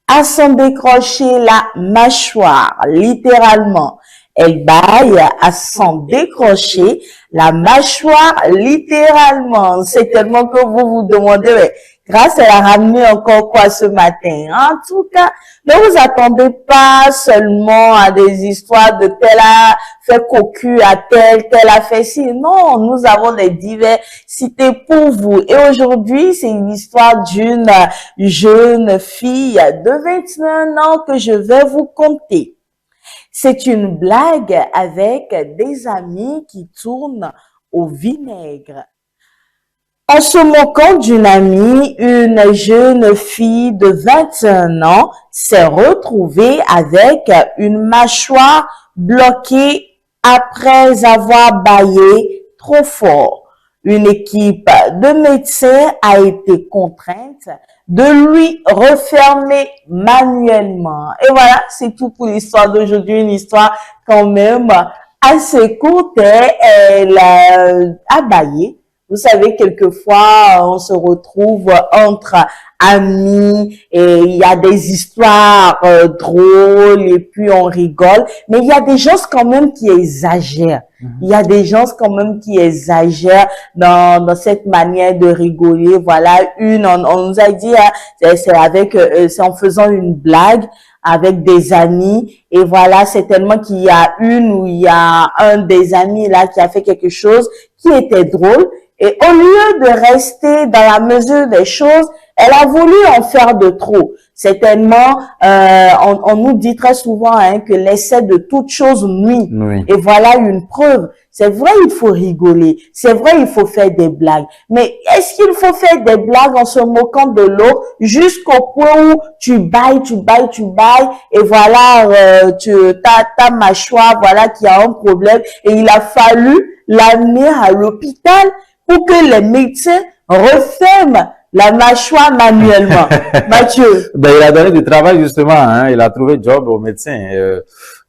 à s'en décrocher la mâchoire », littéralement. Elle baille à s'en décrocher la mâchoire, littéralement. C'est tellement que vous vous demandez, mais grâce, elle a ramené encore quoi ce matin? En tout cas, ne vous attendez pas seulement à des histoires de tel a fait cocu à tel a fait ci. Non, nous avons des diversités pour vous. Et aujourd'hui, c'est une histoire d'une jeune fille de 21 ans que je vais vous conter. C'est une blague avec des amis qui tournent au vinaigre. En se moquant d'une amie, une jeune fille de 21 ans s'est retrouvée avec une mâchoire bloquée après avoir bâillé trop fort. Une équipe de médecins a été contrainte de lui refermer manuellement. Et voilà, c'est tout pour l'histoire d'aujourd'hui. Une histoire quand même assez courte. Elle a bâillé. Vous savez, quelquefois, on se retrouve entre amis et il y a des histoires drôles et puis on rigole. Mais il y a des gens quand même qui exagèrent. Il y a des gens quand même qui exagèrent dans cette manière de rigoler. Voilà, on nous a dit, c'est en faisant une blague avec des amis. Et voilà, c'est tellement qu'il y a il y a un des amis là qui a fait quelque chose qui était drôle. Et au lieu de rester dans la mesure des choses, elle a voulu en faire de trop. Certainement, on nous dit très souvent que l'excès de toute chose nuit. Oui. Et voilà une preuve. C'est vrai, il faut rigoler. C'est vrai, il faut faire des blagues. Mais est-ce qu'il faut faire des blagues en se moquant de l'autre jusqu'au point où tu bailles et voilà, ta mâchoire, voilà, qui a un problème et il a fallu l'amener à l'hôpital pour que les médecins referment la mâchoire manuellement. Mathieu. Ben, il a donné du travail, justement, hein. Il a trouvé job au médecin.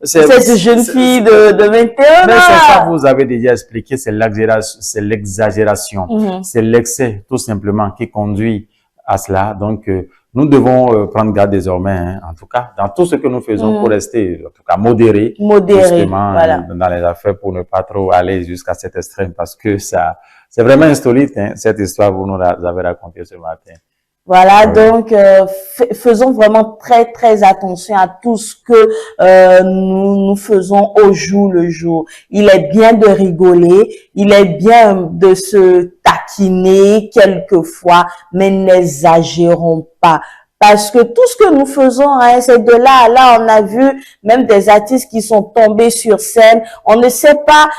Cette jeune fille de 21 ans. Mais c'est ça, vous avez déjà expliqué, c'est l'exagération. C'est l'excès, tout simplement, qui conduit à cela. Donc, nous devons prendre garde désormais, hein, en tout cas, dans tout ce que nous faisons pour rester, en tout cas, modérés. Justement, voilà. Dans les affaires pour ne pas trop aller jusqu'à cet extrême parce que ça, c'est vraiment insolite, hein, cette histoire que vous nous avez racontée ce matin. Voilà, donc faisons vraiment très très attention à tout ce que nous faisons au jour le jour. Il est bien de rigoler, il est bien de se taquiner quelquefois, mais n'exagérons pas. Parce que tout ce que nous faisons, hein, c'est de là à là. On a vu même des artistes qui sont tombés sur scène. On ne sait pas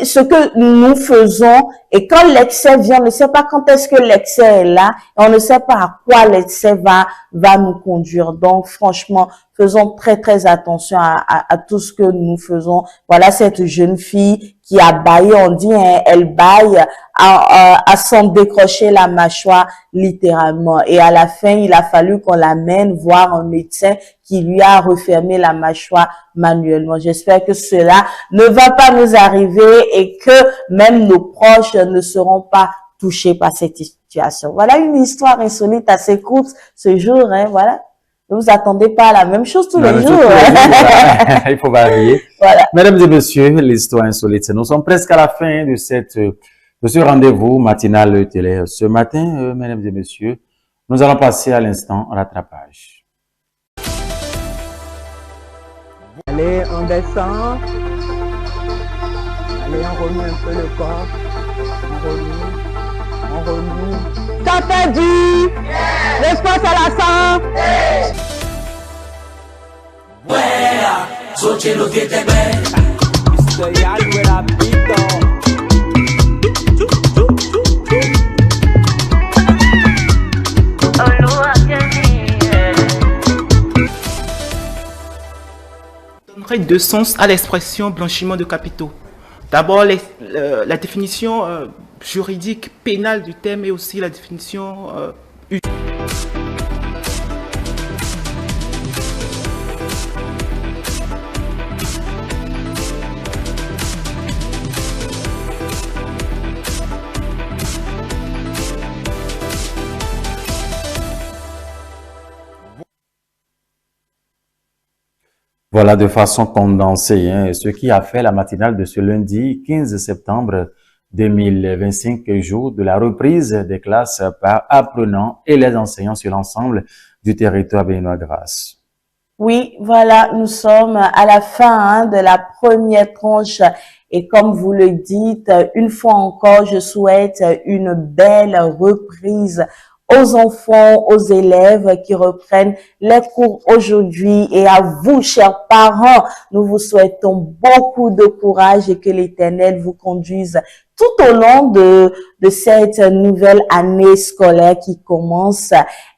ce que nous faisons et quand l'excès vient, on ne sait pas quand est-ce que l'excès est là. Et on ne sait pas à quoi l'excès va nous conduire. Donc, franchement, faisons très, très attention à tout ce que nous faisons. Voilà cette jeune fille qui a baillé, on dit, hein, elle baille à s'en décrocher la mâchoire littéralement. Et à la fin, il a fallu qu'on l'amène voir un médecin qui lui a refermé la mâchoire manuellement. J'espère que cela ne va pas nous arriver et que même nos proches ne seront pas touchés par cette situation. Voilà une histoire insolite assez courte ce jour, hein, voilà. Ne vous attendez pas à la même chose tous les jours. Il faut varier. Voilà. Mesdames et messieurs, l'histoire insolite. Nous sommes presque à la fin de ce rendez-vous matinal télé. Ce matin, mesdames et messieurs, nous allons passer à l'instant rattrapage. Allez, on descend. Allez, on remue un peu le corps. On remue. Ça fait du l'espace à la sang. Mr. Yard with a beat on. Donnerait deux sens à l'expression blanchiment de capitaux. D'abord, la définition juridique pénale du terme et aussi la définition Voilà, de façon condensée, hein, ce qui a fait la matinale de ce lundi 15 septembre 2025, jour de la reprise des classes par apprenants et les enseignants sur l'ensemble du territoire béninois-Grâce. Oui, voilà, nous sommes à la fin de la première tranche et comme vous le dites, une fois encore, je souhaite une belle reprise aux enfants, aux élèves qui reprennent les cours aujourd'hui et à vous, chers parents, nous vous souhaitons beaucoup de courage et que l'Éternel vous conduise tout au long de cette nouvelle année scolaire qui commence.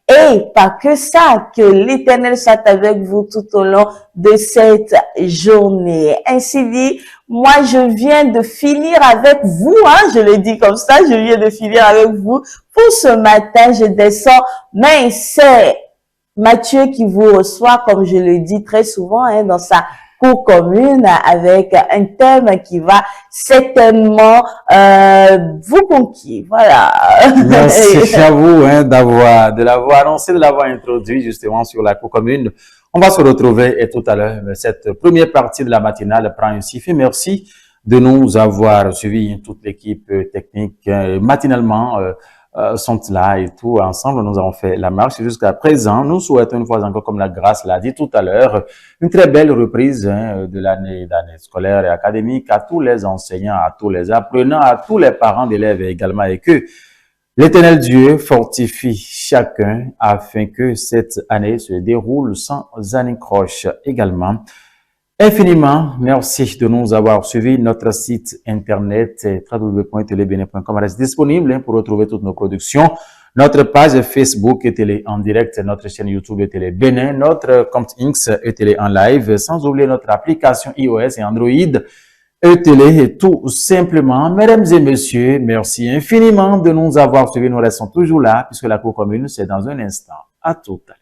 Et pas que ça, que l'Éternel soit avec vous tout au long de cette journée. Ainsi dit, moi je viens de finir avec vous, hein, je le dis comme ça, je viens de finir avec vous. Pour ce matin, je descends, mais c'est Mathieu qui vous reçoit, comme je le dis très souvent, hein, dans sa cour commune avec un thème qui va certainement vous conquérir. Voilà. Merci à vous hein, de l'avoir annoncé, de l'avoir introduit justement sur la cour commune. On va se retrouver et tout à l'heure. Cette première partie de la matinale prend ainsi fin. Merci de nous avoir suivis, toute l'équipe technique matinalement. Sont là et tout. Ensemble, nous avons fait la marche jusqu'à présent. Nous souhaitons une fois encore, comme la grâce l'a dit tout à l'heure, une très belle reprise hein, de l'année scolaire et académique à tous les enseignants, à tous les apprenants, à tous les parents d'élèves également et que l'Éternel Dieu fortifie chacun afin que cette année se déroule sans anicroche également. Infiniment, merci de nous avoir suivis. Notre site internet www.telebenin.com reste disponible pour retrouver toutes nos productions. Notre page Facebook est télé en direct, notre chaîne YouTube est télé Bénin, notre compte X est télé en live, sans oublier notre application iOS et Android télé et tout simplement. Mesdames et messieurs, merci infiniment de nous avoir suivis. Nous restons toujours là puisque la cour commune c'est dans un instant. À tout à l'heure.